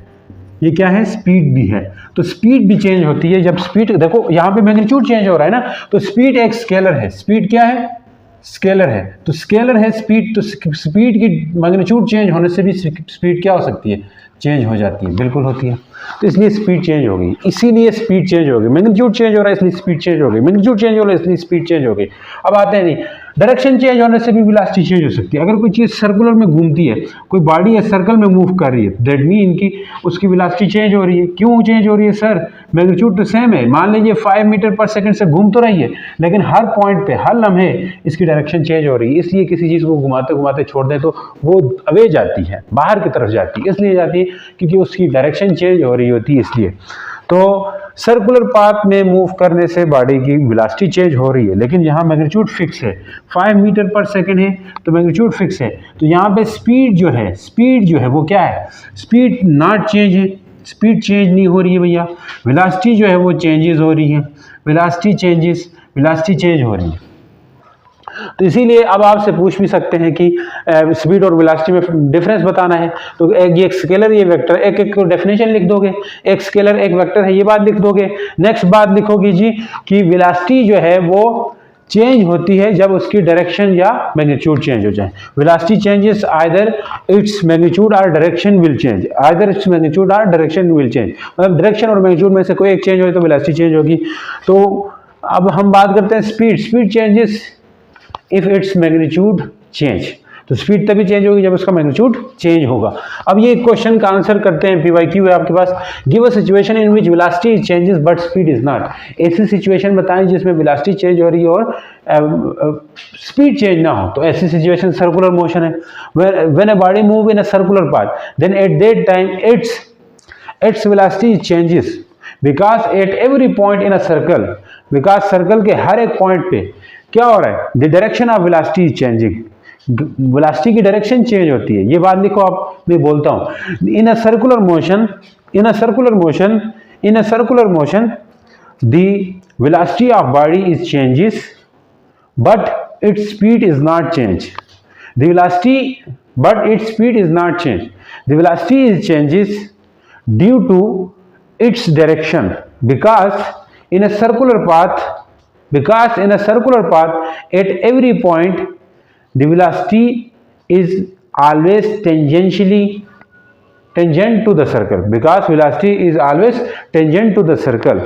ये क्या है? स्पीड भी है। तो स्पीड भी चेंज होती है। जब स्पीड, देखो यहाँ पे मैग्नीट्यूड चेंज हो रहा है ना, तो स्पीड एक स्केलर है। स्पीड क्या है? स्केलर है। तो स्केलर है स्पीड, तो स्पीड की मैग्नीट्यूड चेंज होने से भी स्पीड क्या हो सकती है? चेंज हो जाती है, बिल्कुल होती है। तो इसलिए स्पीड चेंज हो गई, इसीलिए स्पीड चेंज हो गई। मैग्नीट्यूड चेंज हो रहा है इसलिए स्पीड चेंज हो गई, मैग्नीट्यूड चेंज हो रहा है इसलिए स्पीड चेंज हो गई। अब आते हैं नहीं, डायरेक्शन चेंज होने से भी वेलोसिटी चेंज हो सकती है। अगर कोई चीज़ सर्कुलर में घूमती है, कोई बॉडी है सर्कल में मूव कर रही है, दैट मीन की उसकी वेलोसिटी चेंज हो रही है। क्यों चेंज हो रही है सर? मैग्नीट्यूड तो सेम है। मान लीजिए 5 मीटर पर सेकंड से घूम तो रही है, लेकिन हर पॉइंट पे, हर लम्हे इसकी डायरेक्शन चेंज हो रही है। इसलिए किसी चीज़ को घुमाते घुमाते छोड़ दें तो वो अवे जाती है, बाहर की तरफ जाती है। इसलिए जाती है क्योंकि उसकी डायरेक्शन चेंज हो रही होती है, इसलिए। तो सर्कुलर पाथ में मूव करने से बॉडी की वेलोसिटी चेंज हो रही है, लेकिन यहाँ मैग्नीट्यूड फिक्स है। 5 मीटर पर सेकंड है तो मैग्नीट्यूड फिक्स है। तो यहाँ पे स्पीड जो है वो क्या है? स्पीड नॉट चेंज है, स्पीड चेंज नहीं हो रही है भैया। वेलोसिटी जो है वो चेंजेस हो रही है, वेलोसिटी चेंज हो रही है। तो इसीलिए अब आपसे पूछ भी सकते हैं कि स्पीड और वेलोसिटी में डिफरेंस बताना है, तो एक स्केलर, ये वेक्टर, एक एक को डेफिनेशन लिख दोगे। एक स्केलर एक वेक्टर है, ये बात लिख दोगे। नेक्स्ट बात लिखोगे जी कि वेलोसिटी जो है वो चेंज होती है जब उसकी डायरेक्शन या मैग्नीट्यूड चेंज हो जाए। Velocity changes either its magnitude और direction will change, either its magnitude और डायरेक्शन विल चेंज। मतलब डायरेक्शन और मैग्नीट्यूड में से कोई एक चेंज हो तो वेलोसिटी चेंज होगी। तो अब हम बात करते हैं speed changes if its magnitude change. तो स्पीड तभी चेंज होगी जब उसका मैग्नीट्यूड चेंज होगा। अब ये क्वेश्चन का आंसर करते हैं, पीवाईक्यू है आपके पास। Give a situation in which velocity changes but speed is not. ऐसी सिचुएशन बताएं जिसमें वेलोसिटी चेंज हो रही है और स्पीड चेंज ना हो। तो ऐसी सिचुएशन सर्कुलर मोशन है। When a body move in a circular path then at that time its velocity changes because at every point in a circle, because circle के हर एक पॉइंट पे क्या हो रहा है? The direction of velocity is changing. Velocity की direction change होती है। ये बात लिखो, आप मैं बोलता हूं। In a circular motion the velocity of body is changes but it's speed is not change. The velocity is changes due to its direction because in a circular path at every point the velocity is always tangent to the circle, because velocity is always tangent to the circle.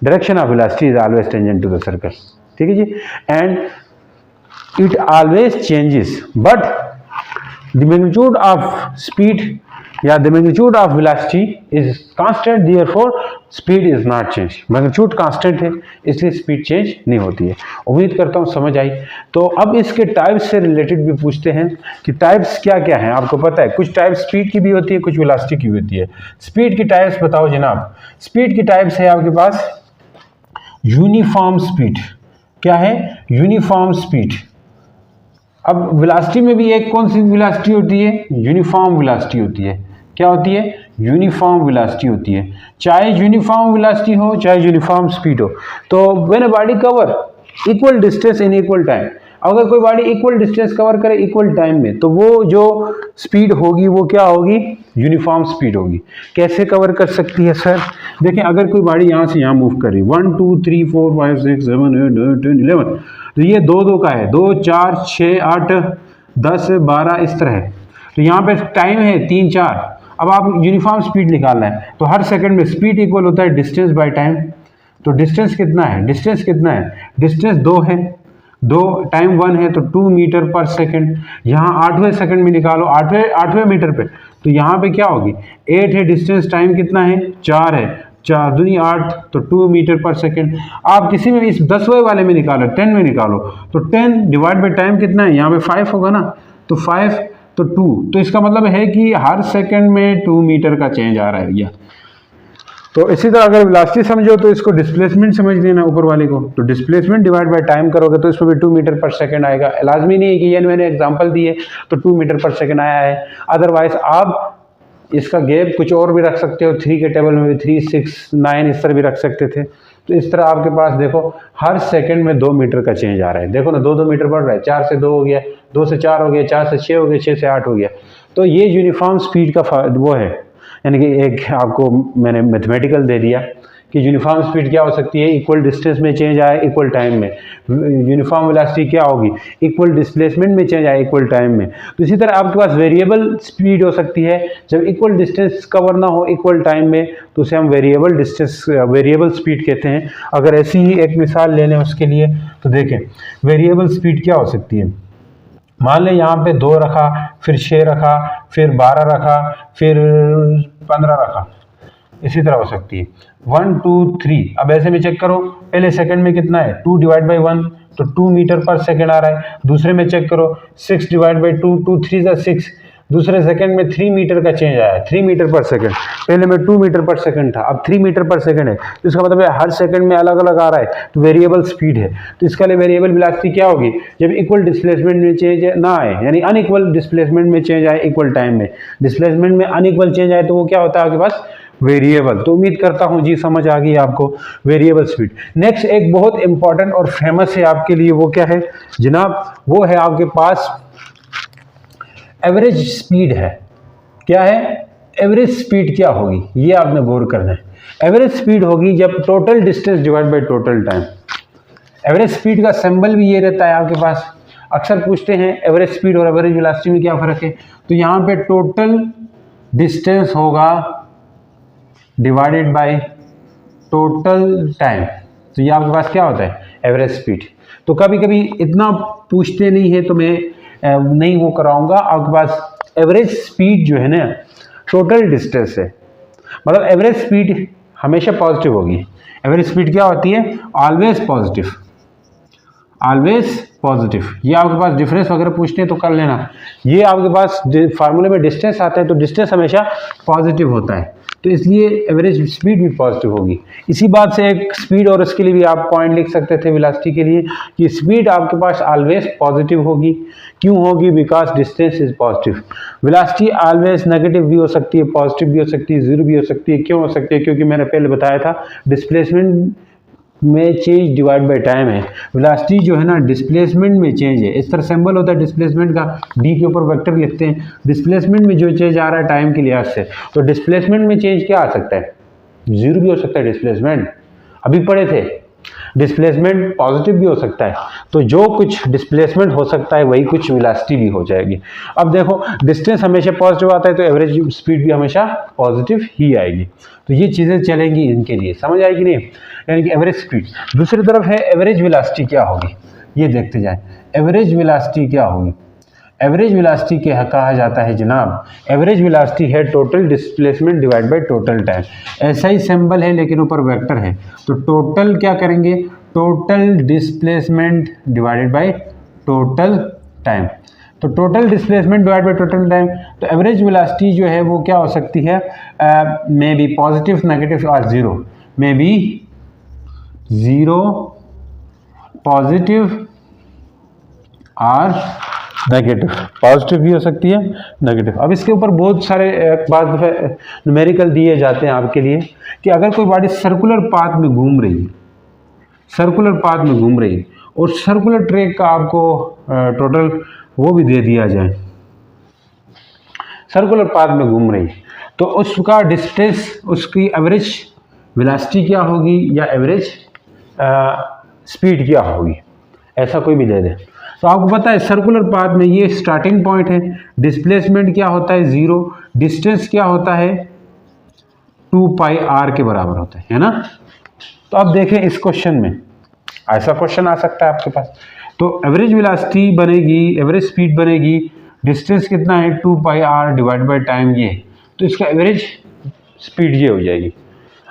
Direction of velocity is always tangent to the circle, ठीक है जी। And it always changes but the magnitude of speed या the magnitude of velocity is constant, therefore speed is not change. Magnitude constant है इसलिए speed change नहीं होती है। उम्मीद करता हूँ समझ आई। तो अब इसके टाइप्स से रिलेटेड भी पूछते हैं कि टाइप्स क्या क्या हैं। आपको पता है कुछ टाइप स्पीड की भी होती है, कुछ वेलोसिटी की भी होती है। स्पीड की टाइप्स बताओ जनाब। स्पीड की टाइप्स है आपके पास यूनिफॉर्म स्पीड। क्या है? Uniform speed. अब वेलोसिटी में भी एक कौन सी वेलोसिटी होती है? यूनिफॉर्म वेलोसिटी होती है। क्या होती है? यूनिफॉर्म वेलोसिटी होती है। चाहे यूनिफॉर्म वेलोसिटी हो चाहे यूनिफॉर्म स्पीड हो। तो when a body cover equal distance in equal time, अगर कोई बॉडी इक्वल डिस्टेंस कवर करे इक्वल टाइम में तो वो जो स्पीड होगी वो क्या होगी? यूनिफॉर्म स्पीड होगी। कैसे कवर कर सकती है सर? देखें अगर कोई बॉडी यहाँ से यहाँ मूव कर रही है 1 2 3 4 5 6 7 8 9 10 11, तो ये दो दो का है, 2 4 6 8 10 12 इस तरह है। तो यहाँ पे टाइम है 3 4। अब आप यूनिफॉर्म स्पीड निकालना है तो हर सेकंड में स्पीड इक्वल होता है डिस्टेंस बाय टाइम। तो डिस्टेंस कितना है? डिस्टेंस कितना है? डिस्टेंस 2 है, 2 टाइम 1 है तो 2 मीटर पर सेकंड। यहाँ 8वें सेकंड में निकालो 8वें मीटर पे, तो यहाँ पे क्या होगी? 8 है डिस्टेंस, टाइम कितना है? 4 है, 4 दूनी 8 तो 2 मीटर पर सेकंड। आप किसी में इस 10वें वाले में निकालो, 10 में निकालो तो 10 डिवाइड बाई टाइम कितना है? यहाँ पे 5 होगा ना, तो 5 तो 2, तो इसका मतलब है कि हर सेकंड में 2 मीटर का चेंज आ रहा है भैया। तो इसी तरह अगर वेलोसिटी समझो तो इसको डिस्प्लेसमेंट समझ लेना ऊपर वाले को। तो डिस्प्लेसमेंट डिवाइड बाय टाइम करोगे तो इसमें भी 2 मीटर पर सेकंड आएगा। लाजमी नहीं है कि ये मैंने एग्जांपल दिए तो 2 मीटर पर सेकंड आया है, अदरवाइज आप इसका गैप कुछ और भी रख सकते हो। 3 के टेबल में भी 3 6 9 इस तरह भी रख सकते थे। तो इस तरह आपके पास देखो हर सेकंड में 2 मीटर का चेंज आ रहा है। देखो ना 2 मीटर बढ़ रहा है, 4 से 2 हो गया, 2 से 4 हो गया, 4 से 6 हो गया, 6 से 8 हो गया। तो ये यूनिफॉर्म स्पीड का वो है, यानी कि एक आपको मैंने मैथमेटिकल दे दिया कि यूनिफॉर्म स्पीड क्या हो सकती है? इक्वल डिस्टेंस में चेंज आए इक्वल टाइम में। यूनिफॉर्म वेलोसिटी क्या होगी? इक्वल डिस्प्लेसमेंट में चेंज आए इक्वल टाइम में। तो इसी तरह आपके पास वेरिएबल स्पीड हो सकती है जब इक्वल डिस्टेंस कवर ना हो इक्वल टाइम में, तो उसे हम वेरिएबल स्पीड कहते हैं। अगर ऐसी ही एक मिसाल ले लें उसके लिए तो देखें वेरिएबल स्पीड क्या हो सकती है। मान लें यहाँ पे 2 रखा, फिर 6 रखा, फिर 12 रखा, फिर 15 रखा, इसी तरह हो सकती है 1 2 3। अब ऐसे में चेक करो, पहले सेकंड में कितना है? 2 डिवाइड बाई 1 तो 2 मीटर पर सेकंड आ रहा है। दूसरे में चेक करो 6 डिवाइड बाई 2, 2 3 ज़ा 6, दूसरे सेकंड में 3 मीटर का चेंज आया है, 3 मीटर पर सेकंड। पहले में 2 मीटर पर सेकंड था, अब 3 मीटर पर सेकंड है। तो इसका मतलब है हर सेकंड में अलग अलग आ रहा है, तो वेरिएबल स्पीड है। तो इसका लिए वेरिएबल वेलोसिटी क्या होगी? जब इक्वल डिस्प्लेसमेंट में चेंज ना आए, यानी अनइक्वल डिस्प्लेसमेंट में चेंज आए इक्वल टाइम में, डिस्प्लेसमेंट में अनइक्वल चेंज आए तो वो क्या होता है आपके पास? वेरिएबल। तो उम्मीद करता हूं जी समझ आ गई आपको वेरिएबल स्पीड। नेक्स्ट एक बहुत इंपॉर्टेंट और फेमस है आपके लिए, वो क्या है जनाब? वो है आपके पास एवरेज स्पीड है। क्या है? एवरेज स्पीड क्या होगी ये आपने गौर करना है। एवरेज स्पीड होगी जब total distance divide by total time. Average speed का सिंबल भी ये रहता है आपके पास। अक्सर पूछते हैं एवरेज स्पीड और एवरेज वेलोसिटी में क्या फ़र्क है। तो यहाँ पे टोटल डिस्टेंस होगा डिवाइडेड बाय टोटल टाइम, तो ये आपके पास क्या होता है? Average speed. तो कभी कभी इतना पूछते नहीं है तो मैं नहीं वो कराऊंगा। आपके पास एवरेज स्पीड जो है ना टोटल डिस्टेंस है, मतलब एवरेज स्पीड हमेशा पॉजिटिव होगी। एवरेज स्पीड क्या होती है? Always positive, always positive. ये आपके पास डिफरेंस वगैरह पूछते हैं तो कर लेना। ये आपके पास फार्मूले में डिस्टेंस आता है तो डिस्टेंस हमेशा पॉजिटिव होता है, तो इसलिए एवरेज स्पीड भी पॉजिटिव होगी। इसी बात से एक स्पीड और उसके लिए भी आप पॉइंट लिख सकते थे वेलोसिटी के लिए कि स्पीड आपके पास ऑलवेज पॉजिटिव होगी। क्यों होगी? Because distance is positive. Velocity always negative भी हो सकती है, पॉजिटिव भी हो सकती है, जीरो भी हो सकती है। क्यों हो सकती है? क्योंकि मैंने पहले बताया था डिस्प्लेसमेंट में चेंज डिवाइड बाय टाइम है। वेलोसिटी जो है ना डिस्प्लेसमेंट में चेंज है। इस तरह सिंबल होता है डिस्प्लेसमेंट का, डी के ऊपर वेक्टर लिखते हैं। डिस्प्लेसमेंट में जो चेंज आ रहा है टाइम के लिहाज से, तो डिस्प्लेसमेंट में चेंज क्या आ सकता है? जीरो भी हो सकता है डिस्प्लेसमेंट, अभी पढ़े थे डिस्प्लेसमेंट पॉजिटिव भी हो सकता है, तो जो कुछ डिस्प्लेसमेंट हो सकता है वही कुछ वेलोसिटी भी हो जाएगी। अब देखो डिस्टेंस हमेशा पॉजिटिव आता है तो एवरेज स्पीड भी हमेशा पॉजिटिव ही आएगी। तो ये चीज़ें चलेंगी इनके लिए, समझ आएगी नहीं, यानी कि एवरेज स्पीड। दूसरी तरफ है एवरेज वेलोसिटी क्या होगी, ये देखते जाएं। एवरेज वेलोसिटी क्या होगी, एवरेज वेलोसिटी क्या कहा जाता है जनाब, एवरेज वेलोसिटी है total displacement divide by total time. ऐसा ही सिंबल है लेकिन ऊपर वेक्टर है, तो टोटल क्या करेंगे, total displacement divided by total time. तो total displacement divide by total time, तो एवरेज वेलोसिटी जो है वो क्या हो सकती है, मे बी पॉजिटिव, नेगेटिव और zero, may be zero, positive और नेगेटिव। पॉजिटिव भी हो सकती है, नेगेटिव। अब इसके ऊपर बहुत सारे बाद न्यूमेरिकल दिए जाते हैं आपके लिए कि अगर कोई बॉडी सर्कुलर पाथ में घूम रही है, सर्कुलर पाथ में घूम रही है और सर्कुलर ट्रैक का आपको टोटल वो भी दे दिया जाए, सर्कुलर पाथ में घूम रही है, तो उसका डिस्टेंस, उसकी एवरेज वेलोसिटी क्या होगी या एवरेज स्पीड क्या होगी, ऐसा कोई भी दे दे। तो आपको पता है सर्कुलर पाथ में ये स्टार्टिंग पॉइंट है, डिस्प्लेसमेंट क्या होता है, जीरो, डिस्टेंस क्या होता है 2 पाई आर के बराबर होता है ना। तो अब देखें इस क्वेश्चन में ऐसा क्वेश्चन आ सकता है आपके पास, तो एवरेज वेलोसिटी बनेगी, एवरेज स्पीड बनेगी, डिस्टेंस कितना है 2 पाई आर डिवाइड बाय टाइम ये, तो इसका एवरेज स्पीड ये हो जाएगी।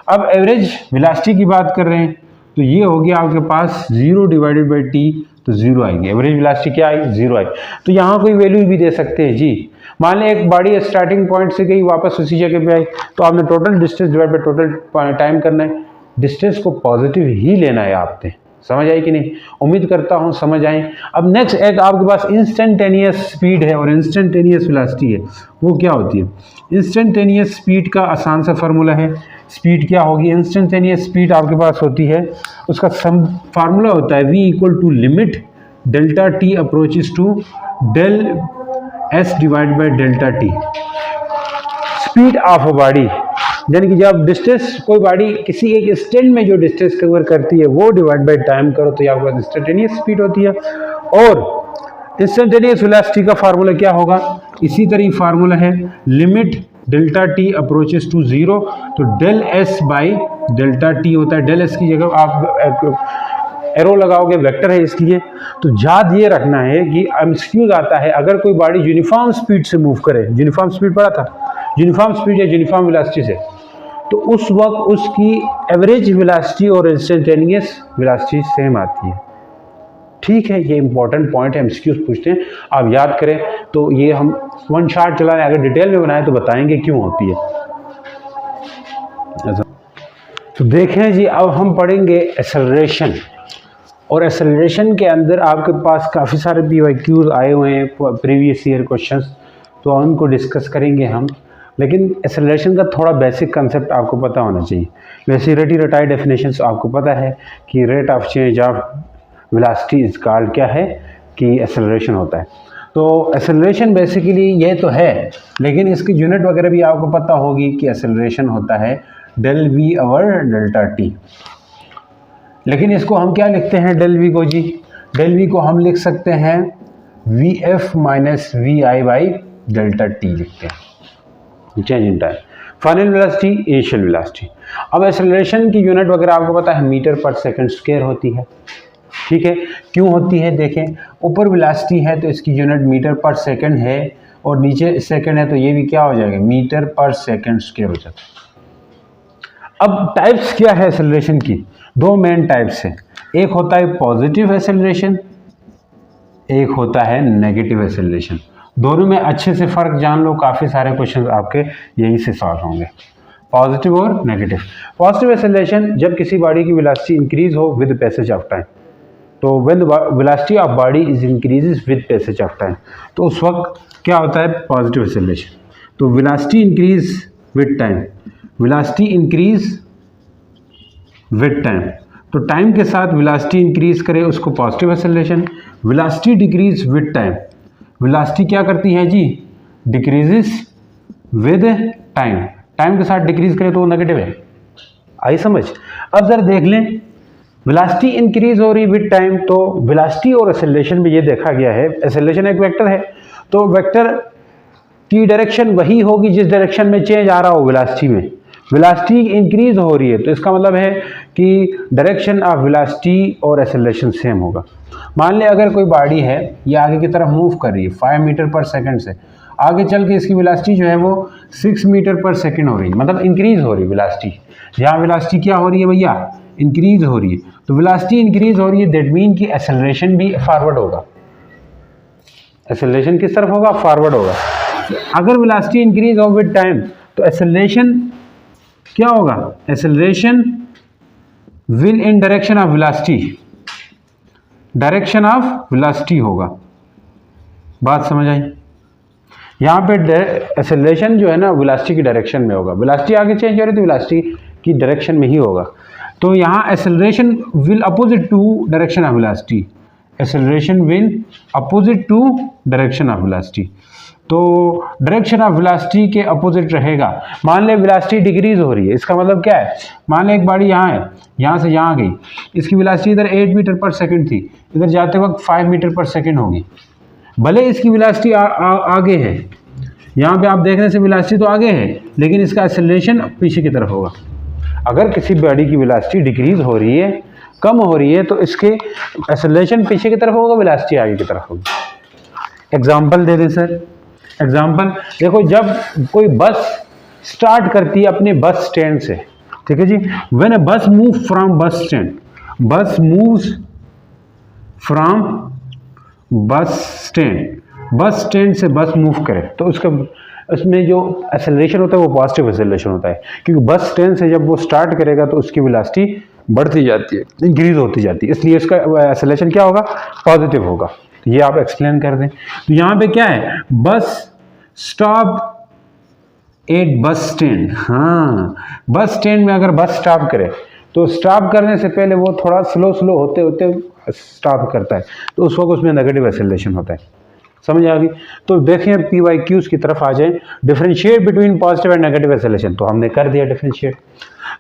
अब एवरेज वेलोसिटी की बात कर रहे हैं तो ये हो गया आपके पास 0 डिवाइडेड बाई टी, तो 0 आएगी, एवरेज वेलोसिटी क्या आई, 0 आई। तो यहाँ कोई वैल्यू भी दे सकते हैं जी, मान लें एक बॉडी स्टार्टिंग पॉइंट से गई वापस उसी जगह पे आई, तो आपने total distance divide by total time करना है, डिस्टेंस को पॉजिटिव ही लेना है आपने, समझ आई कि नहीं, उम्मीद करता हूँ समझ आए। अब नेक्स्ट एक आपके पास इंस्टेंटेनियस स्पीड है और इंस्टेंटेनियस वेलोसिटी है, वो क्या होती है। इंस्टेंटेनियस स्पीड का आसान सा फार्मूला है, स्पीड क्या होगी, इंस्टेंटेनियस स्पीड आपके पास होती है, उसका सम फार्मूला होता है v equal to limit delta t approaches to del s divide by delta t. Speed of a body, यानी कि जब डिस्टेंस कोई बॉडी किसी एक इंस्टेंट में जो डिस्टेंस कवर करती है वो डिवाइड बाय टाइम करो तो यहाँ पर इंस्टेंटेनियस स्पीड होती है। और इंस्टेंटेनियस वेलोसिटी का फार्मूला क्या होगा, इसी तरह फार्मूला है limit delta t approaches to 0, तो del s by delta t होता है, डेल एस की जगह आप एरो लगाओगे, वेक्टर है इसलिए। तो याद ये रखना है कि एमसीक्यूज आता है अगर कोई बॉडी यूनिफॉर्म स्पीड से मूव करे, यूनिफॉर्म स्पीड पड़ा था, यूनिफॉर्म स्पीड या यूनिफॉर्म वेलोसिटी से, तो उस वक्त उसकी एवरेज वेलोसिटी और इंस्टेंटेनियस वेलोसिटी सेम आती है। ठीक है, ये इंपॉर्टेंट पॉइंट है, एमसीक्यूज पूछते हैं, आप याद करें। तो ये हम वन शॉट चला रहे हैं, अगर डिटेल में बनाए तो बताएंगे क्यों होती है। तो देखें जी, अब हम पढ़ेंगे एक्सेलरेशन, और एक्सेलरेशन के अंदर आपके पास काफ़ी सारे PYQs आए हुए हैं, प्रीवियस ईयर क्वेश्चंस, तो उनको डिस्कस करेंगे हम। लेकिन एक्सेलरेशन का थोड़ा बेसिक कंसेप्ट आपको पता होना चाहिए। वैसे रटी रटाई डेफिनेशंस आपको पता है कि rate of change of velocity is called क्या है कि एक्सेलरेशन होता है। तो एक्सेलरेशन बेसिकली ये तो है, लेकिन इसकी यूनिट वगैरह भी आपको पता होगी कि एक्सेलरेशन होता है del v over delta t. लेकिन इसको हम क्या लिखते हैं डेल वी को जी, डेल वी को हम लिख सकते हैं v f minus v i by delta t लिखते हैं, change in time, final velocity, initial velocity. अब एक्सेलरेशन की यूनिट वगैरह आपको पता है मीटर पर सेकंड स्क्वायर होती है। ठीक है, क्यों होती है, देखें ऊपर वेलोसिटी है तो इसकी यूनिट मीटर पर सेकंड है, और नीचे सेकंड है तो ये भी क्या हो जाएगा, मीटर पर सेकंड स्क्वायर हो जाता है। अब टाइप्स क्या है एक्सेलरेशन की, दो मेन टाइप्स हैं, एक होता है पॉजिटिव एक्सेलरेशन, एक होता है नेगेटिव एक्सेलरेशन। दोनों में अच्छे से फ़र्क जान लो, काफ़ी सारे क्वेश्चन आपके यही से सॉल्व होंगे, पॉजिटिव और नेगेटिव। पॉजिटिव एक्सेलरेशन जब किसी बॉडी की वेलोसिटी इंक्रीज हो विद पैसेज ऑफ टाइम, तो when the velocity of body is increases with passage of time, तो उस वक्त क्या होता है पॉजिटिव एक्सेलरेशन। तो velocity increase with time, velocity increase with time, तो टाइम के साथ वेलोसिटी इंक्रीज करे उसको positive acceleration. Velocity decrease with time, velocity क्या करती है जी, डिक्रीजेस विद टाइम, टाइम के साथ डिक्रीज करे तो वो नेगेटिव है। आई समझ। अब जरा देख लें वेलोसिटी इंक्रीज हो रही विद टाइम, तो वेलोसिटी और एक्सेलरेशन में ये देखा गया है, एक्सेलरेशन एक वेक्टर है, तो वेक्टर की डायरेक्शन वही होगी जिस डायरेक्शन में चेंज आ रहा हो वेलोसिटी में। वेलोसिटी इंक्रीज हो रही है तो इसका मतलब है कि डायरेक्शन ऑफ वेलोसिटी और एक्सेलरेशन सेम होगा। मान लें अगर कोई बॉडी है, ये आगे की तरफ मूव कर रही है 5 मीटर पर सेकंड से, आगे चल के इसकी वेलोसिटी जो है वो 6 मीटर पर सेकंड हो रही है, मतलब इंक्रीज हो रही है वेलोसिटी। यहाँ वेलोसिटी क्या हो रही है भैया, इंक्रीज हो रही है, तो वेलोसिटी इंक्रीज हो रही है, दैट मीन कि एक्सेलरेशन भी फॉरवर्ड होगा। एक्सेलरेशन किस तरफ होगा, फॉरवर्ड होगा। अगर वेलोसिटी इंक्रीज हो विद टाइम तो एक्सेलरेशन क्या होगा, acceleration will in direction of velocity, direction of velocity होगा। बात समझ आई? यहाँ पे एक्सेलरेशन जो है ना वेलोसिटी की डायरेक्शन में होगा, वेलोसिटी आगे चेंज हो रही है तो वेलोसिटी की डायरेक्शन में ही होगा। तो यहाँ acceleration will opposite to direction of velocity, acceleration will opposite to direction of velocity, तो डायरेक्शन ऑफ वेलोसिटी के अपोजिट रहेगा। मान ले वेलोसिटी डिक्रीज हो रही है, इसका मतलब क्या है, मान ले एक गाड़ी यहाँ है, यहाँ से यहाँ गई, इसकी वेलोसिटी इधर 8 मीटर पर सेकंड थी, इधर जाते वक्त 5 मीटर पर सेकंड होगी। भले इसकी वेलोसिटी आगे है, यहाँ पे आप देखने से वेलोसिटी तो आगे है, लेकिन इसका एक्सेलरेशन पीछे की तरफ होगा। अगर किसी बॉडी की वेलोसिटी डिक्रीज हो रही है, कम हो रही है, तो इसके एक्सेलरेशन पीछे की तरफ होगा, वेलोसिटी आगे की तरफ होगी। एग्जाम्पल दे दें सर। एग्जाम्पल देखो, जब कोई बस स्टार्ट करती है अपने बस स्टैंड से, ठीक है जी, व्हेन अ बस मूव फ्रॉम बस स्टैंड, बस moves from bus stand, bus stand से बस मूव करे तो उसका उसमें जो एक्सेलरेशन होता है वो पॉजिटिव एक्सेलरेशन होता है, क्योंकि बस स्टैंड से जब वो स्टार्ट करेगा तो उसकी वेलोसिटी बढ़ती जाती है, इंक्रीज होती जाती है, इसलिए उसका एक्सेलरेशन क्या होगा, पॉजिटिव होगा। तो ये आप एक्सप्लेन कर दें। तो यहाँ पे क्या है, bus stop at bus stand, हाँ बस स्टैंड में अगर बस स्टॉप करे तो स्टॉप करने से पहले वो थोड़ा स्लो होते होते स्टॉप करता है, तो उस वक्त उसमें नेगेटिव एक्सेलरेशन होता है। समझ आ गई? तो देखें PYQs की तरफ आ जाएं, differentiate between positive and negative acceleration, तो हमने कर दिया डिफरेंशिएट।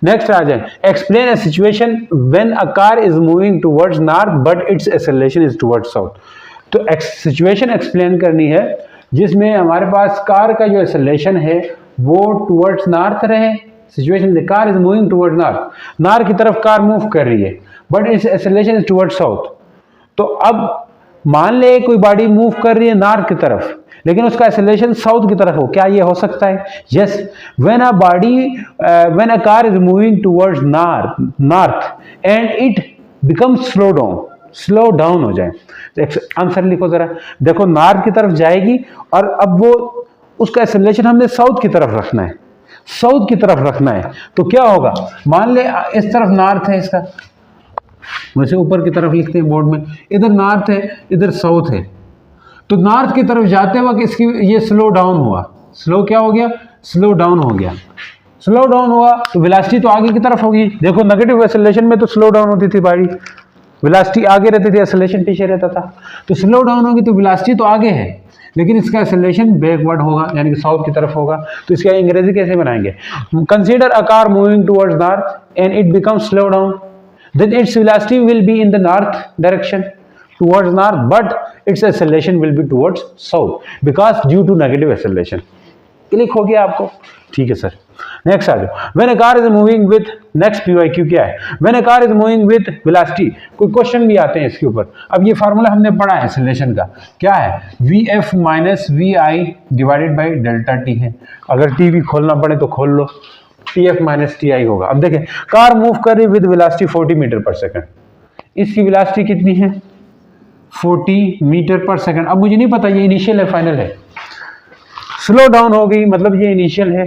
नेक्स्ट आ जाए, explain a situation when a car is moving towards north but its acceleration is towards south. तो सिचुएशन एक्सप्लेन करनी है जिसमें हमारे पास कार का जो एक्सेलरेशन है वो टुवर्ड्स नॉर्थ रहे। Situation the car is moving towards north, north की तरफ कार मूव कर रही है, but its acceleration is towards south. तो अब मान ले कोई बॉडी मूव कर रही है नॉर्थ की तरफ, लेकिन उसका एक्सेलरेशन साउथ की तरफ हो, क्या ये हो सकता है? Yes, when a car is moving towards north and it becomes slow down हो जाए। आंसर लिखो जरा। देखो नॉर्थ की तरफ जाएगी और अब वो उसका एक्सेलरेशन हमने साउथ की तरफ रखना है, साउथ की तरफ रखना है, तो क्या होगा, मान ले इस तरफ नॉर्थ है, इसका वैसे ऊपर की तरफ लिखते हैं बोर्ड में, इधर नॉर्थ है इधर साउथ है, तो नॉर्थ की तरफ जाते वक्त इसकी ये स्लो डाउन हुआ, स्लो क्या हो गया, स्लो डाउन हो गया। स्लो डाउन हुआ तो वेलोसिटी तो आगे की तरफ होगी। देखो नेगेटिव एक्सेलरेशन में तो स्लो डाउन होती थी बॉडी, वेलोसिटी आगे रहती थी, एक्सेलरेशन पीछे रहता था। तो स्लो डाउन होगी तो वेलोसिटी तो आगे है, लेकिन इसका एक्सेलरेशन बैकवर्ड होगा, यानी कि साउथ की तरफ होगा। तो इसका अंग्रेजी कैसे बनाएंगे? Consider a car moving towards north and it becomes slow down, then its velocity will be in the north direction towards north, but its acceleration will be towards south because due to negative acceleration। Click हो गया आपको? ठीक है sir. Next आ जाओ, when a car is moving with, next PYQ क्या है, when a car is moving with velocity। कोई question भी आते हैं इसके ऊपर। अब ये फार्मूला हमने पढ़ा है एक्सेलरेशन का, क्या है, VF minus VI divided by delta T है। अगर T भी खोलना पड़े तो खोल लो, TF माइनस TI होगा। अब देखें, कार मूव कर रही विद वेलोसिटी 40 मीटर पर सेकंड, इसकी वेलोसिटी कितनी है, 40 मीटर पर सेकंड। अब मुझे नहीं पता ये इनिशियल है फाइनल है, स्लो डाउन हो गई मतलब ये इनिशियल है,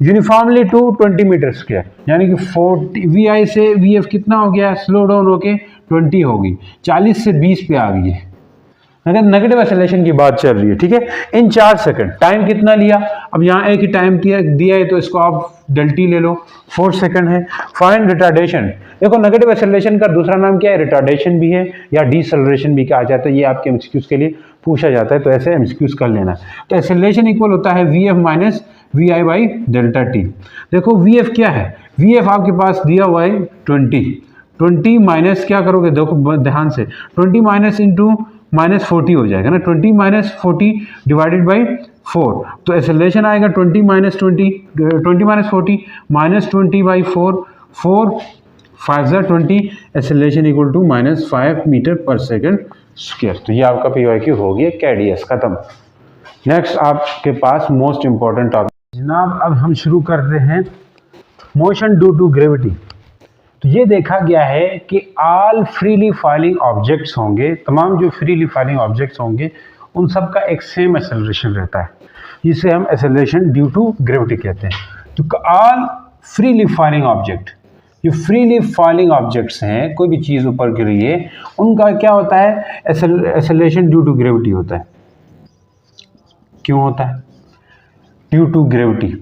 यूनिफॉर्मली टू 20 मीटर स्क्वायर, यानी कि 40 VI से VF कितना हो गया, स्लो डाउन होके 20 होगी, 40 से 20 पे आ गई है। अगर नेगेटिव एक्सेलरेशन की बात चल रही है, ठीक है, इन 4 सेकंड। टाइम कितना लिया, अब यहाँ एक ही टाइम दिया है तो इसको आप डेल्टी ले लो, 4 सेकंड है। Find retardation. देखो नेगेटिव एक्सेलरेशन का दूसरा नाम क्या है, रिटार्डेशन भी है या डीसेलरेशन भी कहा जाता है, ये आपके एमसीक्यूज के लिए पूछा जाता है, तो ऐसे एमसीक्यूज कर लेना। तो एक्सेलरेशन इक्वल होता है VF minus VI by delta T। देखो VF क्या है, VF आपके पास दिया हुआ है 20, 20 माइनस क्या करोगे, देखो ध्यान से, 20 माइनस इंटू -40 हो जाएगा ना, 20 माइनस 40 डिवाइडेड बाई 4, तो एक्सेलरेशन आएगा 20 minus 40 minus 20 by 4, 4 5 20, acceleration equal to -5 metre per second square. तो ये आपका PYQ हो गया KDS खत्म। नेक्स्ट आपके पास मोस्ट इंपॉर्टेंट टॉपिक जनाब, अब हम शुरू कर रहे हैं मोशन ड्यू टू ग्रेविटी। तो ये देखा गया है कि ऑल फ्रीली फॉलिंग ऑब्जेक्ट्स होंगे, तमाम जो फ्रीली फॉलिंग ऑब्जेक्ट्स होंगे उन सब का एक सेम एक्सेलरेशन रहता है, जिसे हम एक्सेलरेशन ड्यू टू ग्रेविटी कहते हैं। तो ऑल फ्रीली फॉलिंग ऑब्जेक्ट, जो फ्रीली फॉलिंग ऑब्जेक्ट्स हैं, कोई भी चीज़ ऊपर गिर रही है, उनका क्या होता है, एक्सेलरेशन ड्यू टू ग्रेविटी होता है। क्यों होता है? Due to gravity.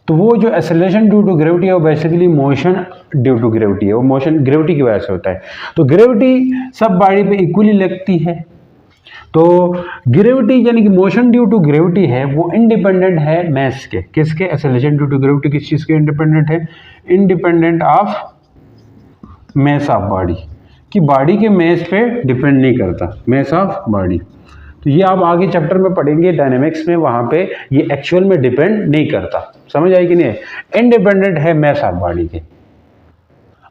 तो वो जो एक्सेलरेशन ड्यू टू ग्रेविटी है वो basically motion due to gravity है, वो मोशन ग्रेविटी की वजह से होता है। तो ग्रेविटी सब बॉडी पे इक्वली लगती है। तो ग्रेविटी यानी कि मोशन ड्यू टू ग्रेविटी है वो इंडिपेंडेंट है मास के। किसके? एक्सेलरेशन ड्यू टू ग्रेविटी किस चीज़ के इंडिपेंडेंट है? Independent of mass of body, कि बॉडी के मास पे डिपेंड नहीं करता, मास ऑफ बॉडी। तो ये आप आगे चैप्टर में पढ़ेंगे डायनेमिक्स में, वहाँ पे ये एक्चुअल में डिपेंड नहीं करता। समझ आई कि नहीं? इंडिपेंडेंट है मास ऑफ बॉडी के।